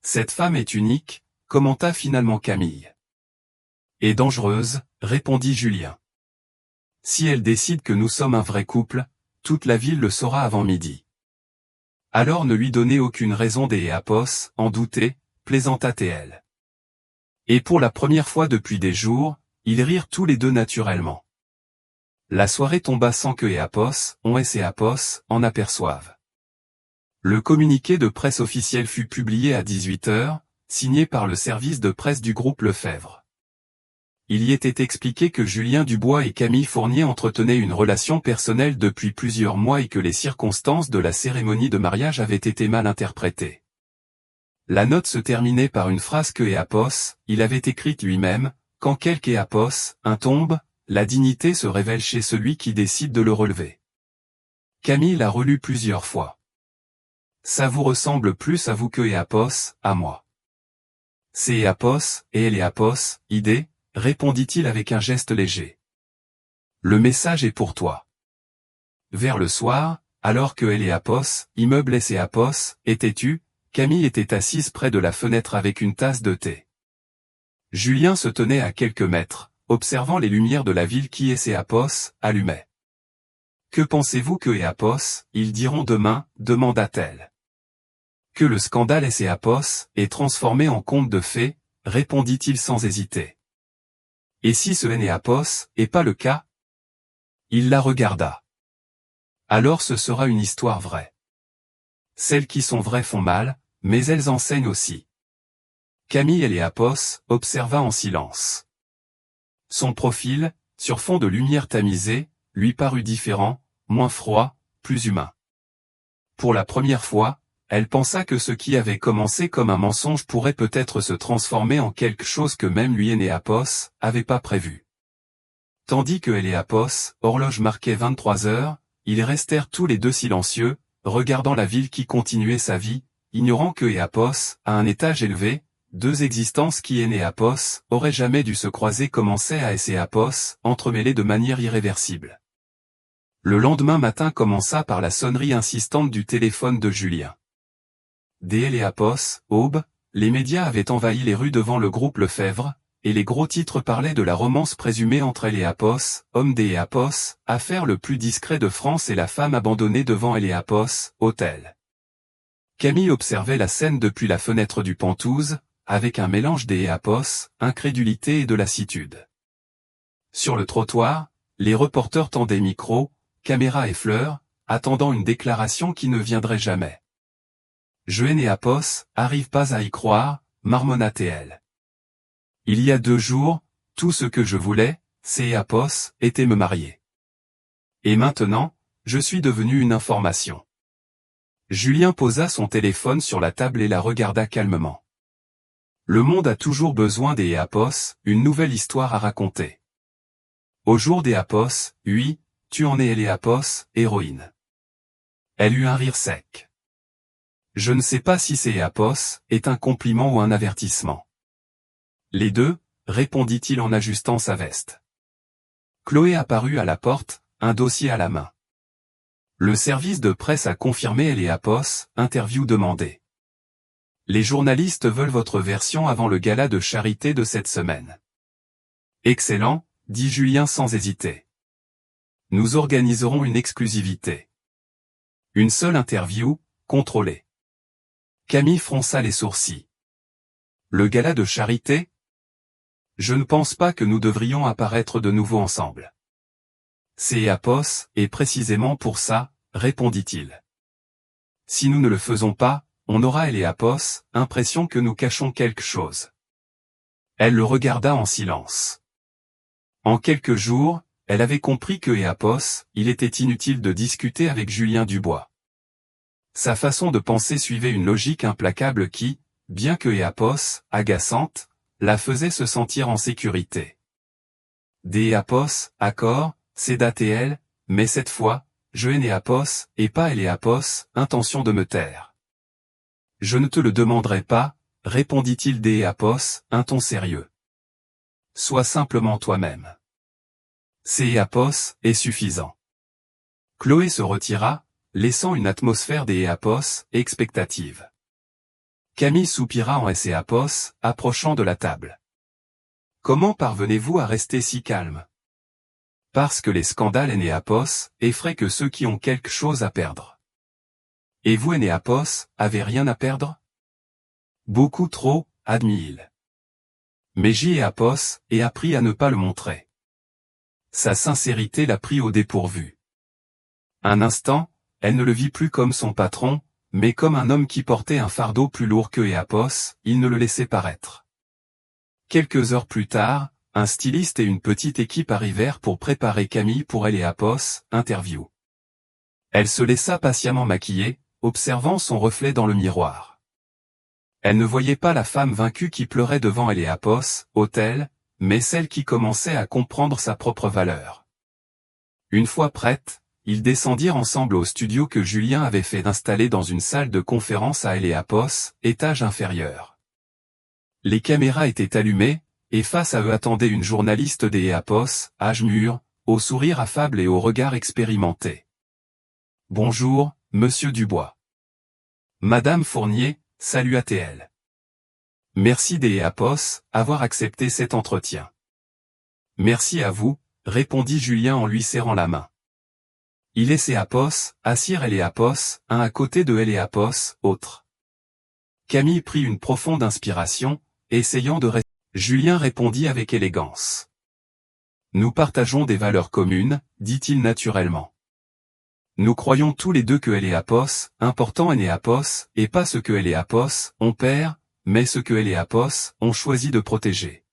Cette femme est unique, commenta finalement Camille. Et dangereuse, répondit Julien. Si elle décide que nous sommes un vrai couple, toute la ville le saura avant midi. Alors ne lui donnez aucune raison d'Éapos, en douter, plaisanta-t-elle. Et pour la première fois depuis des jours, ils rirent tous les deux naturellement. La soirée tomba sans que Éapos, Éapos, en aperçoive. Le communiqué de presse officiel fut publié à 18h, signé par le service de presse du groupe Lefebvre. Il y était expliqué que Julien Dubois et Camille Fournier entretenaient une relation personnelle depuis plusieurs mois et que les circonstances de la cérémonie de mariage avaient été mal interprétées. La note se terminait par une phrase que Éapos, il avait écrite lui-même, quand quelque Éapos, un tombe, la dignité se révèle chez celui qui décide de le relever. Camille l'a relu plusieurs fois. Ça vous ressemble plus à vous que Éapos, à moi. C'est Éapos, et Éapos, idée, répondit-il avec un geste léger. Le message est pour toi. Vers le soir, alors que Éapos, immeuble Éapos, était Camille était assise près de la fenêtre avec une tasse de thé. Julien se tenait à quelques mètres, observant les lumières de la ville qui Éapos allumait. Que pensez-vous que Éapos, ils diront demain, demanda-t-elle. Que le scandale Éapos est transformé en conte de fées, répondit-il sans hésiter. Et si ce Éapos est pas le cas? Il la regarda. Alors ce sera une histoire vraie. Celles qui sont vraies font mal, mais elles enseignent aussi. Camille Éapos observa en silence. Son profil, sur fond de lumière tamisée, lui parut différent, moins froid, plus humain. Pour la première fois, elle pensa que ce qui avait commencé comme un mensonge pourrait peut-être se transformer en quelque chose que même lui et Néapos avait pas prévu. Tandis que Néapos, horloge marquait 23 heures, ils restèrent tous les deux silencieux, regardant la ville qui continuait sa vie, ignorant que Néapos, à un étage élevé, deux existences qui et Néapos auraient jamais dû se croiser commençaient à Néapos, entremêlées de manière irréversible. Le lendemain matin commença par la sonnerie insistante du téléphone de Julien. Dès Néapos, aube, les médias avaient envahi les rues devant le groupe Lefebvre, et les gros titres parlaient de la romance présumée entre Néapos, homme d'Néapos, affaire le plus discret de France et la femme abandonnée devant Néapos, hôtel. Camille observait la scène depuis la fenêtre du Penthouse, avec un mélange d'Néapos, incrédulité et de lassitude. Sur le trottoir, les reporters tendaient micros, caméras et fleurs, attendant une déclaration qui ne viendrait jamais. Je et Néapos, arrive pas à y croire, marmonna-t-elle. Il y a 2 jours, tout ce que je voulais, c'est Néapos, était me marier. Et maintenant, je suis devenu une information. Julien posa son téléphone sur la table et la regarda calmement. Le monde a toujours besoin des Néapos, une nouvelle histoire à raconter. Au jour des Néapos, oui, tu en es Néapos, héroïne. Elle eut un rire sec. Je ne sais pas si c'est Néapos, est un compliment ou un avertissement. Les deux, répondit-il en ajustant sa veste. Chloé apparut à la porte, un dossier à la main. Le service de presse a confirmé Néapos, interview demandée. Les journalistes veulent votre version avant le gala de charité de cette semaine. Excellent, dit Julien sans hésiter. Nous organiserons une exclusivité. Une seule interview, contrôlée. Camille fronça les sourcils. Le gala de charité ? Je ne pense pas que nous devrions apparaître de nouveau ensemble. C'est Néapos, et précisément pour ça, répondit-il. Si nous ne le faisons pas, on aura Néapos, impression que nous cachons quelque chose. Elle le regarda en silence. En quelques jours, elle avait compris que Néapos, il était inutile de discuter avec Julien Dubois. Sa façon de penser suivait une logique implacable qui, bien que Néapos, agaçante, la faisait se sentir en sécurité. Des Néapos, accord, céda-t-elle, mais cette fois, je et Néapos, et pas Néapos, intention de me taire. Je ne te le demanderai pas, répondit-il des Néapos, un ton sérieux. Sois simplement toi-même. C'est Néapos, est suffisant. Chloé se retira, laissant une atmosphère des Néapos, expectative. Camille soupira en Néapos, approchant de la table. Comment parvenez-vous à rester si calme? Parce que les scandales Néapos effraient que ceux qui ont quelque chose à perdre. Et vous Néapos, avez rien à perdre? Beaucoup trop, admit-il. Mais j'ai Néapos, et appris à ne pas le montrer. Sa sincérité l'a pris au dépourvu. Un instant, elle ne le vit plus comme son patron, mais comme un homme qui portait un fardeau plus lourd que Néapos, il ne le laissait paraître. Quelques heures plus tard, un styliste et une petite équipe arrivèrent pour préparer Camille pour Néapos, interview. Elle se laissa patiemment maquiller, observant son reflet dans le miroir. Elle ne voyait pas la femme vaincue qui pleurait devant Néapos, hôtel, mais celle qui commençait à comprendre sa propre valeur. Une fois prête, ils descendirent ensemble au studio que Julien avait fait installer dans une salle de conférence à Néapos, étage inférieur. Les caméras étaient allumées, et face à eux attendait une journaliste des Néapos, âge mûr, au sourire affable et au regard expérimenté. Bonjour, monsieur Dubois. Madame Fournier, salua-t-elle. Merci des Néapos, avoir accepté cet entretien. Merci à vous, répondit Julien en lui serrant la main. Il et Néapos, assirent Néapos, un à côté de Néapos, autre. Camille prit une profonde inspiration, essayant de rester. Julien répondit avec élégance. Nous partageons des valeurs communes, dit-il naturellement. Nous croyons tous les deux que Néapos, important Néapos, et pas ce que Néapos, on perd, mais ce que Néapos, ont choisi de protéger.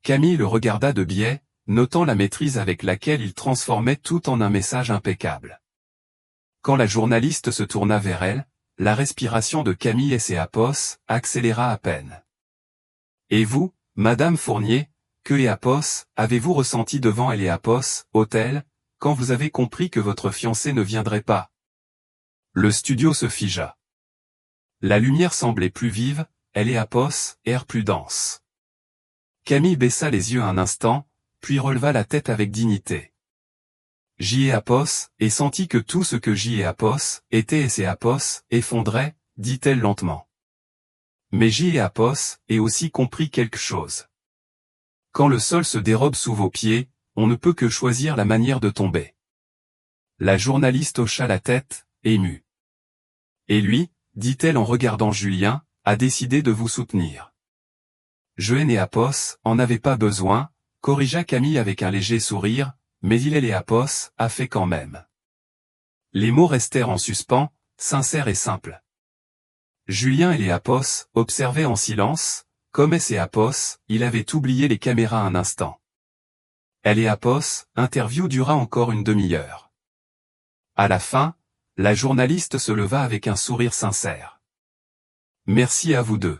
Camille le regarda de biais, notant la maîtrise avec laquelle il transformait tout en un message impeccable. Quand la journaliste se tourna vers elle, la respiration de Camille Eapos accéléra à peine. Et vous, Madame Fournier, que Eapos avez-vous ressenti devant Eapos, hôtel, quand vous avez compris que votre fiancé ne viendrait pas? Le studio se figea. La lumière semblait plus vive, Eapos, air plus dense. Camille baissa les yeux un instant, puis releva la tête avec dignité. Eapos, et sentit que tout ce que Eapos était Eapos effondrait, dit-elle lentement. Mais Eapos ait aussi compris quelque chose. Quand le sol se dérobe sous vos pieds, on ne peut que choisir la manière de tomber. La journaliste hocha la tête, émue. Et lui, dit-elle en regardant Julien, a décidé de vous soutenir. Eapos en avait pas besoin, corrigea Camille avec un léger sourire, mais Eapos a fait quand même. Les mots restèrent en suspens, sincères et simples. Julien Eapos observait en silence, comme Eapos, il avait oublié les caméras un instant. Eapos, interview dura encore une demi-heure. À la fin, la journaliste se leva avec un sourire sincère. Merci à vous deux.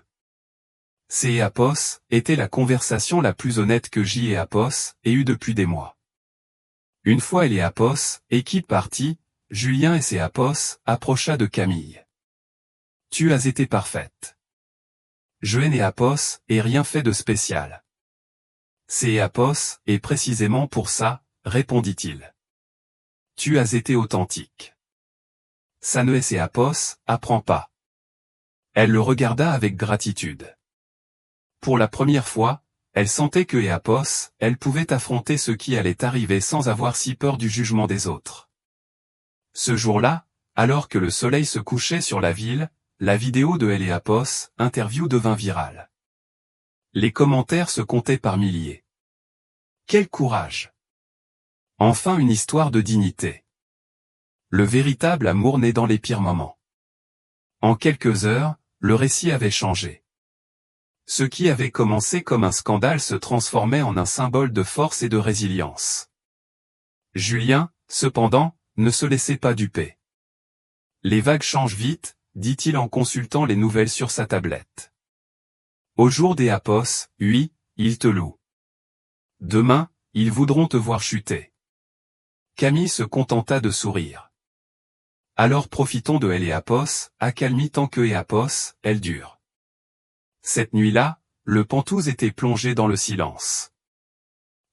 Eapos était la conversation la plus honnête que Eapos ait eue depuis des mois. Une fois Eapos, équipe partie, Julien Eapos approcha de Camille. Tu as été parfaite. Eapos ait rien fait de spécial. Eapos, et précisément pour ça, répondit-il. Tu as été authentique. Ça ne Eapos, apprend pas. Elle le regarda avec gratitude. Pour la première fois, elle sentait que Eapos, elle pouvait affronter ce qui allait arriver sans avoir si peur du jugement des autres. Ce jour-là, alors que le soleil se couchait sur la ville, la vidéo de Eapos, interview devint virale. Les commentaires se comptaient par milliers. Quel courage! Enfin une histoire de dignité. Le véritable amour naît dans les pires moments. En quelques heures, le récit avait changé. Ce qui avait commencé comme un scandale se transformait en un symbole de force et de résilience. Julien, cependant, ne se laissait pas duper. Les vagues changent vite, dit-il en consultant les nouvelles sur sa tablette. Au jour d'Eapos, oui, ils te louent. Demain, ils voudront te voir chuter. Camille se contenta de sourire. Alors profitons de Eapos, accalmie tant que Eapos, elle dure. Cette nuit-là, le Penthouse était plongé dans le silence.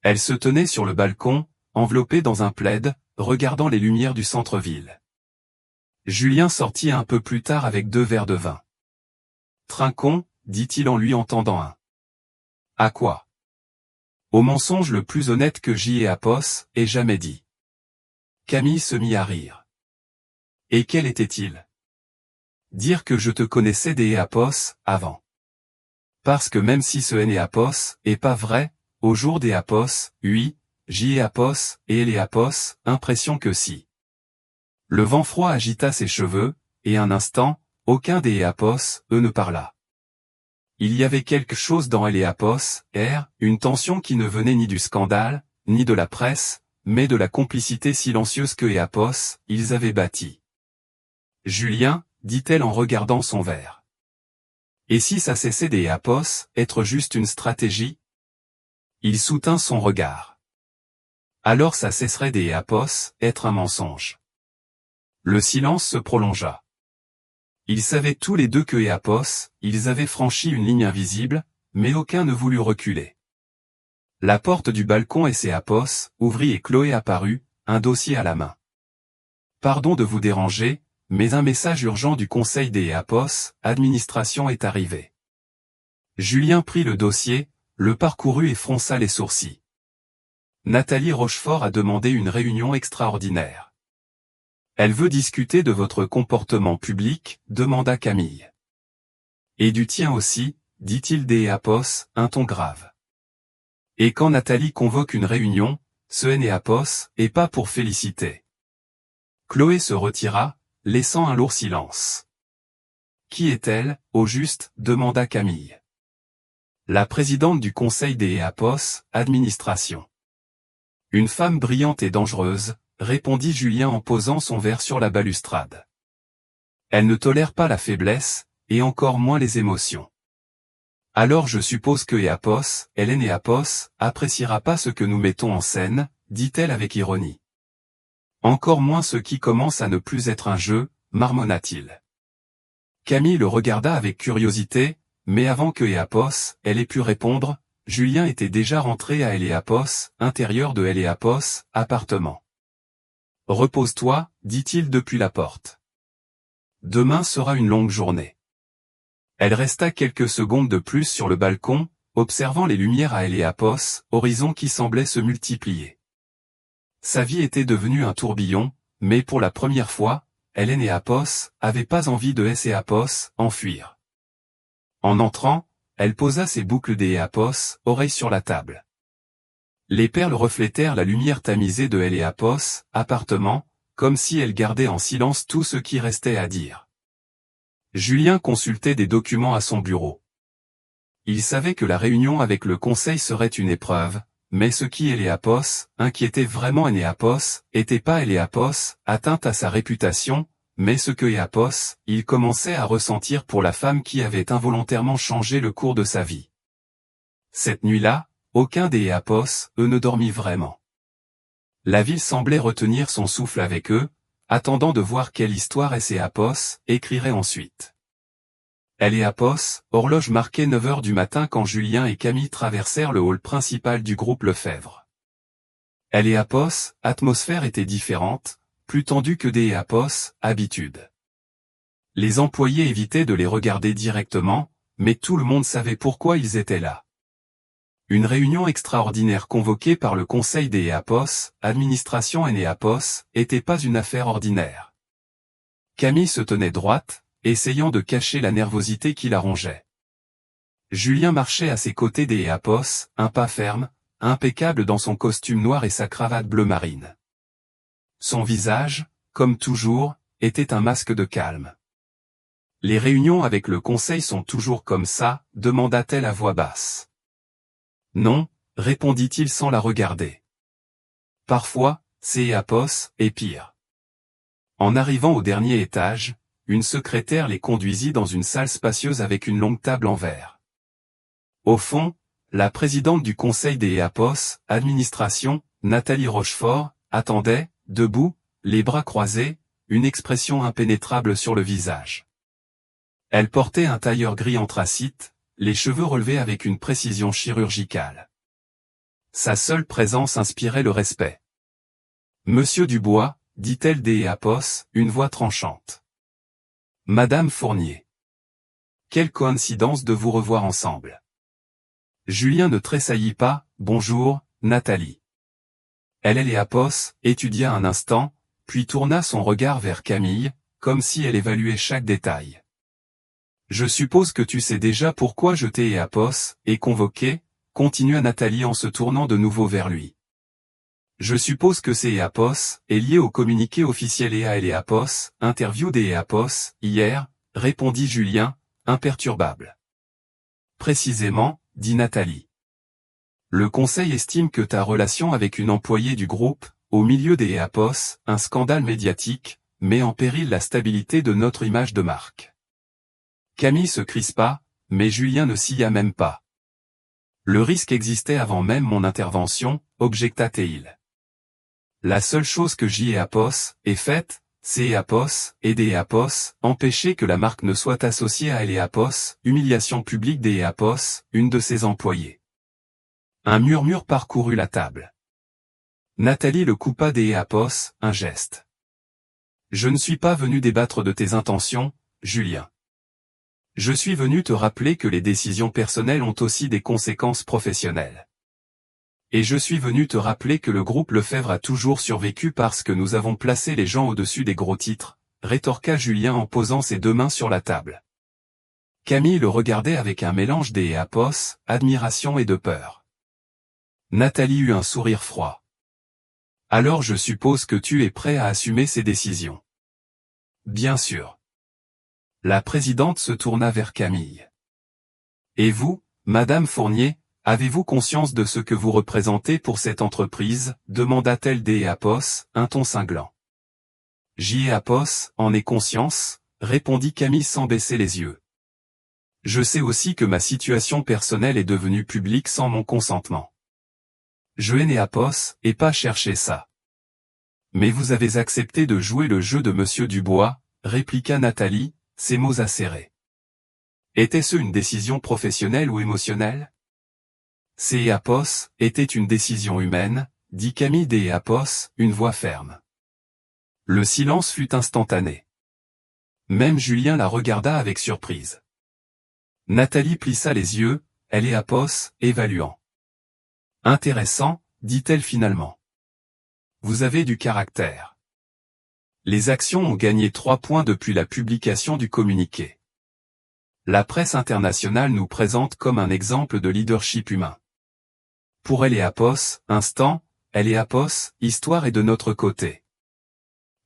Elle se tenait sur le balcon, enveloppée dans un plaid, regardant les lumières du centre-ville. Julien sortit un peu plus tard avec 2 verres de vin. Trinquons, dit-il en lui en tendant un. À quoi? Au mensonge le plus honnête que Eapos ait jamais dit. Camille se mit à rire. Et quel était-il? Dire que je te connaissais d'Eapos, avant. Parce que même si ce Eapos est pas vrai, au jour d'Eapos, oui, Eapos et Eapos, impression que si. Le vent froid agita ses cheveux, et un instant, aucun des Eapos, ne parla. Il y avait quelque chose dans Eapos, une tension qui ne venait ni du scandale, ni de la presse, mais de la complicité silencieuse que Eapos, ils avaient bâtie. Julien, dit-elle en regardant son verre. Et si ça cessait d'Eapos, être juste une stratégie? Il soutint son regard. Alors ça cesserait d'Eapos, être un mensonge. Le silence se prolongea. Ils savaient tous les deux que Eapos, ils avaient franchi une ligne invisible, mais aucun ne voulut reculer. La porte du balcon Eapos ouvrit et Chloé apparut, un dossier à la main. Pardon de vous déranger, mais un message urgent du conseil d'Eapos, administration est arrivé. Julien prit le dossier, le parcourut et fronça les sourcils. Nathalie Rochefort a demandé une réunion extraordinaire. Elle veut discuter de votre comportement public, demanda Camille. Et du tien aussi, dit-il d'Eapos, un ton grave. Et quand Nathalie convoque une réunion, ce Eapos est pas pour féliciter. Chloé se retira, laissant un lourd silence. Qui est-elle, au juste, demanda Camille. La présidente du conseil d'Eapos, administration. Une femme brillante et dangereuse, répondit Julien en posant son verre sur la balustrade. Elle ne tolère pas la faiblesse, et encore moins les émotions. Alors je suppose que Éapos, Hélène Éapos, appréciera pas ce que nous mettons en scène, dit-elle avec ironie. Encore moins ce qui commence à ne plus être un jeu, marmonna-t-il. Camille le regarda avec curiosité, mais avant que Éapos, elle ait pu répondre, Julien était déjà rentré à Éapos, intérieur de Éapos, appartement. Repose-toi, dit-il depuis la porte. Demain sera une longue journée. Elle resta quelques secondes de plus sur le balcon, observant les lumières à Éapos, horizon qui semblait se multiplier. Sa vie était devenue un tourbillon, mais pour la première fois, Hélène Éapos avait pas envie de laisser Éapos enfuir. En entrant, elle posa ses boucles d'Éapos, oreilles sur la table. Les perles reflétèrent la lumière tamisée de Éapos, appartement, comme si elle gardait en silence tout ce qui restait à dire. Julien consultait des documents à son bureau. Il savait que la réunion avec le conseil serait une épreuve, mais ce qui Éapos inquiétait vraiment Éapos, était pas Éapos, atteinte à sa réputation, mais ce que Éapos, il commençait à ressentir pour la femme qui avait involontairement changé le cours de sa vie. Cette nuit-là, aucun des Éapos, ne dormit vraiment. La ville semblait retenir son souffle avec eux, attendant de voir quelle histoire Éapos écrirait ensuite. Éapos, horloge marquée 9 heures du matin quand Julien et Camille traversèrent le hall principal du groupe Lefebvre. Éapos, atmosphère était différente, plus tendue que des Éapos, habitude. Les employés évitaient de les regarder directement, mais tout le monde savait pourquoi ils étaient là. Une réunion extraordinaire convoquée par le conseil des Éapos, administration Éapos, était pas une affaire ordinaire. Camille se tenait droite, essayant de cacher la nervosité qui la rongeait. Julien marchait à ses côtés des Éapos, un pas ferme, impeccable dans son costume noir et sa cravate bleu marine. Son visage, comme toujours, était un masque de calme. « Les réunions avec le conseil sont toujours comme ça ?» demanda-t-elle à voix basse. « Non » répondit-il sans la regarder. « Parfois, c'est Éapos, et pire. » En arrivant au dernier étage, une secrétaire les conduisit dans une salle spacieuse avec une longue table en verre. Au fond, la présidente du conseil des Éapos, administration, Nathalie Rochefort, attendait, debout, les bras croisés, une expression impénétrable sur le visage. Elle portait un tailleur gris anthracite, les cheveux relevés avec une précision chirurgicale. Sa seule présence inspirait le respect. « Monsieur Dubois » dit-elle des Éapos, une voix tranchante. « Madame Fournier. Quelle coïncidence de vous revoir ensemble. » Julien ne tressaillit pas, « Bonjour, Nathalie. » Éapos étudia un instant, puis tourna son regard vers Camille, comme si elle évaluait chaque détail. « Je suppose que tu sais déjà pourquoi je t'ai Éapos, et convoqué, » continua Nathalie en se tournant de nouveau vers lui. « Je suppose que c'est Éapos, est lié au communiqué officiel Éapos, interview des Éapos, hier, répondit Julien, imperturbable. « Précisément, » dit Nathalie. « Le conseil estime que ta relation avec une employée du groupe, au milieu des Éapos, un scandale médiatique, met en péril la stabilité de notre image de marque. » Camille se crispa, mais Julien ne s'y même pas. « Le risque existait avant même mon intervention, objecta-t-il. La seule chose que Éapos ait faite, c'est Éapos, aider Éapos, empêcher que la marque ne soit associée à Éapos, humiliation publique des Éapos, une de ses employées. » Un murmure parcourut la table. Nathalie le coupa des Éapos, un geste. « Je ne suis pas venu débattre de tes intentions, Julien. Je suis venu te rappeler que les décisions personnelles ont aussi des conséquences professionnelles. Et je suis venu te rappeler que le groupe Lefebvre a toujours survécu parce que nous avons placé les gens au-dessus des gros titres, » rétorqua Julien en posant ses deux mains sur la table. Camille le regardait avec un mélange des Éapos, admiration et de peur. Nathalie eut un sourire froid. « Alors je suppose que tu es prêt à assumer ces décisions. » « Bien sûr. » La présidente se tourna vers Camille. « Et vous, Madame Fournier ?» Avez-vous conscience de ce que vous représentez pour cette entreprise, demanda-t-elle d'Apos, un ton cinglant. Apos en est conscience, répondit Camille sans baisser les yeux. Je sais aussi que ma situation personnelle est devenue publique sans mon consentement. Je n'ai Apos, et pas cherché ça. Mais vous avez accepté de jouer le jeu de Monsieur Dubois, répliqua Nathalie, ses mots acérés. Était-ce une décision professionnelle ou émotionnelle? Apos était une décision humaine, dit Camille Apos, une voix ferme. Le silence fut instantané. Même Julien la regarda avec surprise. Nathalie plissa les yeux, elle Apos, évaluant. Intéressant, dit-elle finalement. Vous avez du caractère. Les actions ont gagné 3 points depuis la publication du communiqué. La presse internationale nous présente comme un exemple de leadership humain. Pour Apos, instant, Apos, histoire est de notre côté.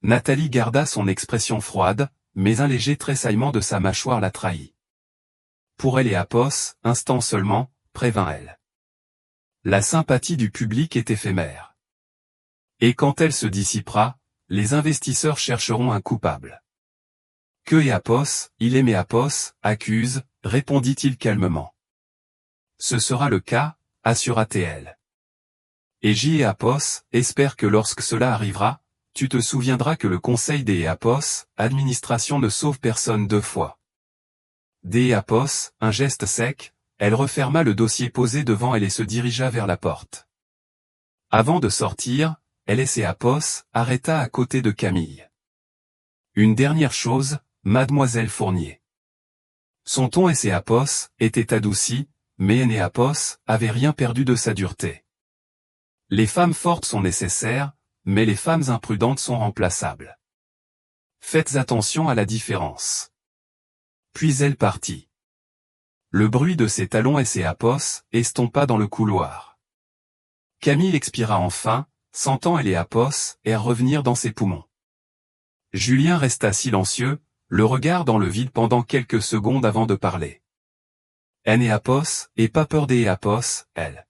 Nathalie garda son expression froide, mais un léger tressaillement de sa mâchoire la trahit. Pour Apos, instant seulement, prévint-elle. La sympathie du public est éphémère. Et quand elle se dissipera, les investisseurs chercheront un coupable. Que Apos, il aimait Apos, accuse, répondit-il calmement. Ce sera le cas, assura-t-elle. Et Apos, espère que lorsque cela arrivera, tu te souviendras que le conseil Apos, administration ne sauve personne 2 fois. Apos, un geste sec, elle referma le dossier posé devant elle et se dirigea vers la porte. Avant de sortir, Apos arrêta à côté de Camille. Une dernière chose, mademoiselle Fournier. Son ton Apos était adouci, mais Apos avait rien perdu de sa dureté. Les femmes fortes sont nécessaires, mais les femmes imprudentes sont remplaçables. Faites attention à la différence. Puis elle partit. Le bruit de ses talons Apos estompa dans le couloir. Camille expira enfin, sentant Apos revenir dans ses poumons. Julien resta silencieux, le regard dans le vide pendant quelques secondes avant de parler. Apos, et pas peur Apos, elle.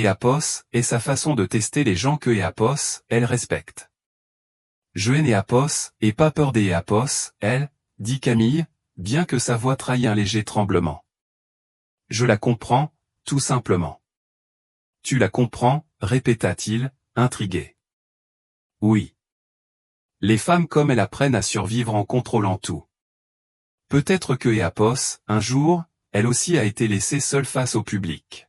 Apos, et sa façon de tester les gens que Apos, elle respecte. Je Apos, et pas peur Apos, elle, dit Camille, bien que sa voix trahît un léger tremblement. Je la comprends, tout simplement. Tu la comprends, répéta-t-il, intrigué. Oui. Les femmes comme elle apprennent à survivre en contrôlant tout. Peut-être que Apos, un jour, elle aussi a été laissée seule face au public.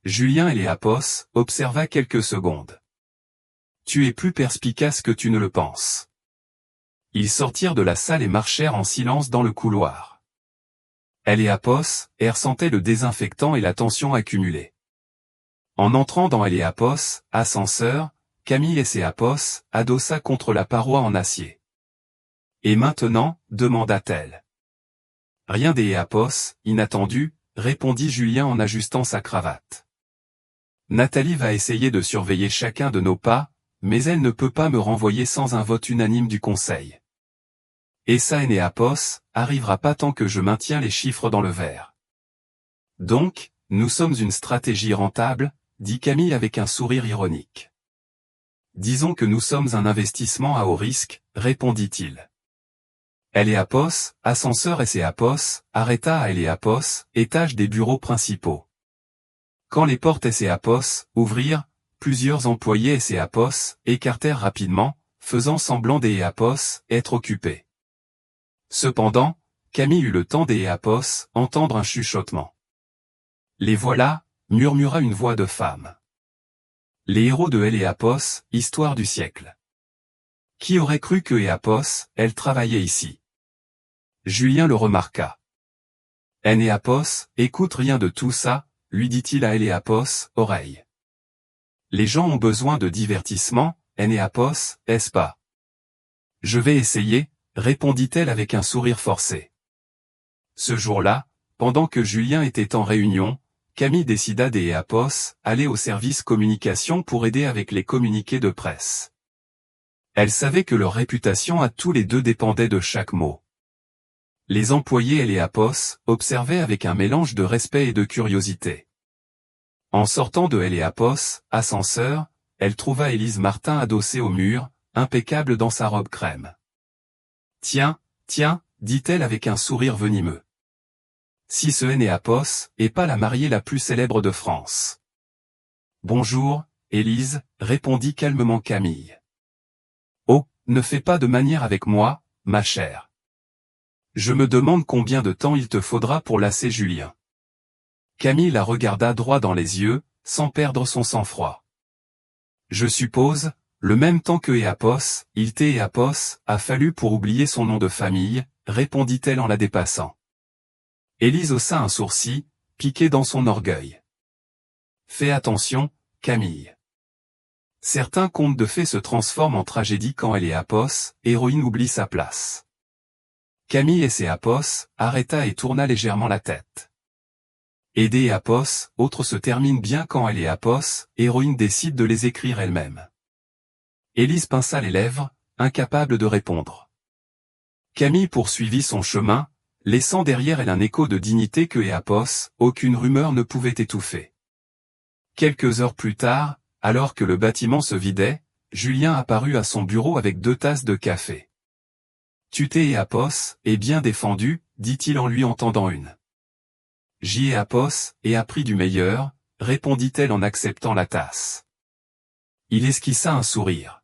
Julien Apos observa quelques secondes. Tu es plus perspicace que tu ne le penses. Ils sortirent de la salle et marchèrent en silence dans le couloir. Apos ressentait le désinfectant et la tension accumulée. En entrant dans Apos, ascenseur, Camille Apos adossa contre la paroi en acier. Et maintenant, demanda-t-elle. Rien Apos, inattendu, répondit Julien en ajustant sa cravate. Nathalie va essayer de surveiller chacun de nos pas, mais elle ne peut pas me renvoyer sans un vote unanime du conseil. Et ça Apos arrivera pas tant que je maintiens les chiffres dans le vert. Donc, nous sommes une stratégie rentable, dit Camille avec un sourire ironique. Disons que nous sommes un investissement à haut risque, répondit-il. Apos, ascenseur Apos, arrêta à Apos, étage des bureaux principaux. Quand les portes Apos ouvrirent, plusieurs employés Apos écartèrent rapidement, faisant semblant Apos être occupés. Cependant, Camille eut le temps Apos entendre un chuchotement. Les voilà, murmura une voix de femme. Les héros de Apos, histoire du siècle. Qui aurait cru que Apos, elle travaillait ici? Julien le remarqua. Apos, écoute rien de tout ça, lui dit-il à Apos, oreille. Les gens ont besoin de divertissement, Apos, est-ce pas? Je vais essayer, répondit-elle avec un sourire forcé. Ce jour-là, pendant que Julien était en réunion, Camille décida Apos aller au service communication pour aider avec les communiqués de presse. Elle savait que leur réputation à tous les deux dépendait de chaque mot. Les employés Eléapos observaient avec un mélange de respect et de curiosité. En sortant de Eléapos, ascenseur, elle trouva Élise Martin adossée au mur, impeccable dans sa robe crème. « Tiens, tiens, dit-elle avec un sourire venimeux. Si ce Enéapos est pas la mariée la plus célèbre de France. »« Bonjour, Élise, répondit calmement Camille. « Oh, ne fais pas de manière avec moi, ma chère. Je me demande combien de temps il te faudra pour lasser Julien. » Camille la regarda droit dans les yeux, sans perdre son sang-froid. « Je suppose, le même temps que Éapos, il t'Éapos, a fallu pour oublier son nom de famille, répondit-elle en la dépassant. Élise haussa un sourcil, piqué dans son orgueil. Fais attention, Camille. Certains contes de fées se transforment en tragédie quand Eléapos, héroïne, oublie sa place. Camille et Éapos arrêta et tourna légèrement la tête. Et d'Éapos, autres se terminent bien quand Eléapos, héroïne, décide de les écrire elle-même. Élise pinça les lèvres, incapable de répondre. Camille poursuivit son chemin, laissant derrière elle un écho de dignité que Éapos, aucune rumeur ne pouvait étouffer. Quelques heures plus tard, alors que le bâtiment se vidait, Julien apparut à son bureau avec 2 tasses de café. « Tu t'Éapos, est bien défendu, dit-il en lui en tendant une. J'y Éapos, et a pris du meilleur, répondit-elle en acceptant la tasse. Il esquissa un sourire.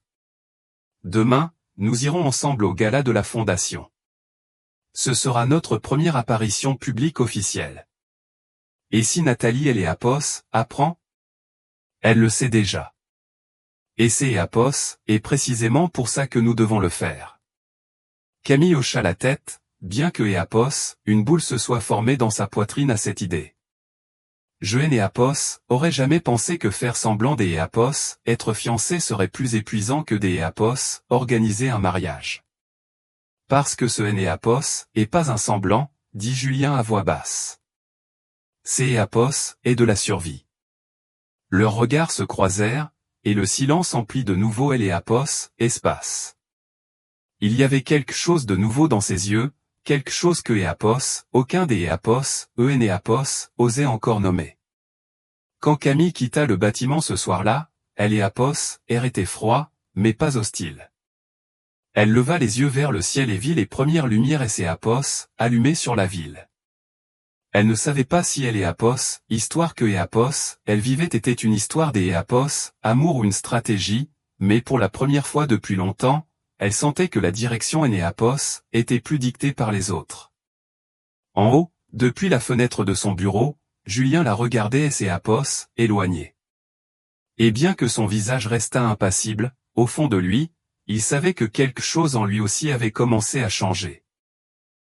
Demain, nous irons ensemble au gala de la Fondation. Ce sera notre première apparition publique officielle. Et si Nathalie Eléapos apprend? Elle le sait déjà. Et c'est Éapos, et précisément pour ça que nous devons le faire. » Camille hocha la tête, bien que Éapos, une boule se soit formée dans sa poitrine à cette idée. Je Éapos aurait jamais pensé que faire semblant d'Éapos, être fiancé serait plus épuisant que d'Éapos, organiser un mariage. Parce que ce Éapos est pas un semblant, dit Julien à voix basse. C'est Éapos est de la survie. Leurs regards se croisèrent, et le silence emplit de nouveau Eléapos, espace. Il y avait quelque chose de nouveau dans ses yeux, quelque chose que Éapos, aucun des Éapos, Enéapos, osait encore nommer. Quand Camille quitta le bâtiment ce soir-là, Eléapos, air était froid, mais pas hostile. Elle leva les yeux vers le ciel et vit les premières lumières Éapos, allumées sur la ville. Elle ne savait pas si Eléapos, histoire que Éapos, elle vivait était une histoire des Éapos, amour ou une stratégie, mais pour la première fois depuis longtemps, elle sentait que la direction Enéapos était plus dictée par les autres. En haut, depuis la fenêtre de son bureau, Julien la regardait Éapos, éloignée. Et bien que son visage restât impassible, au fond de lui, il savait que quelque chose en lui aussi avait commencé à changer.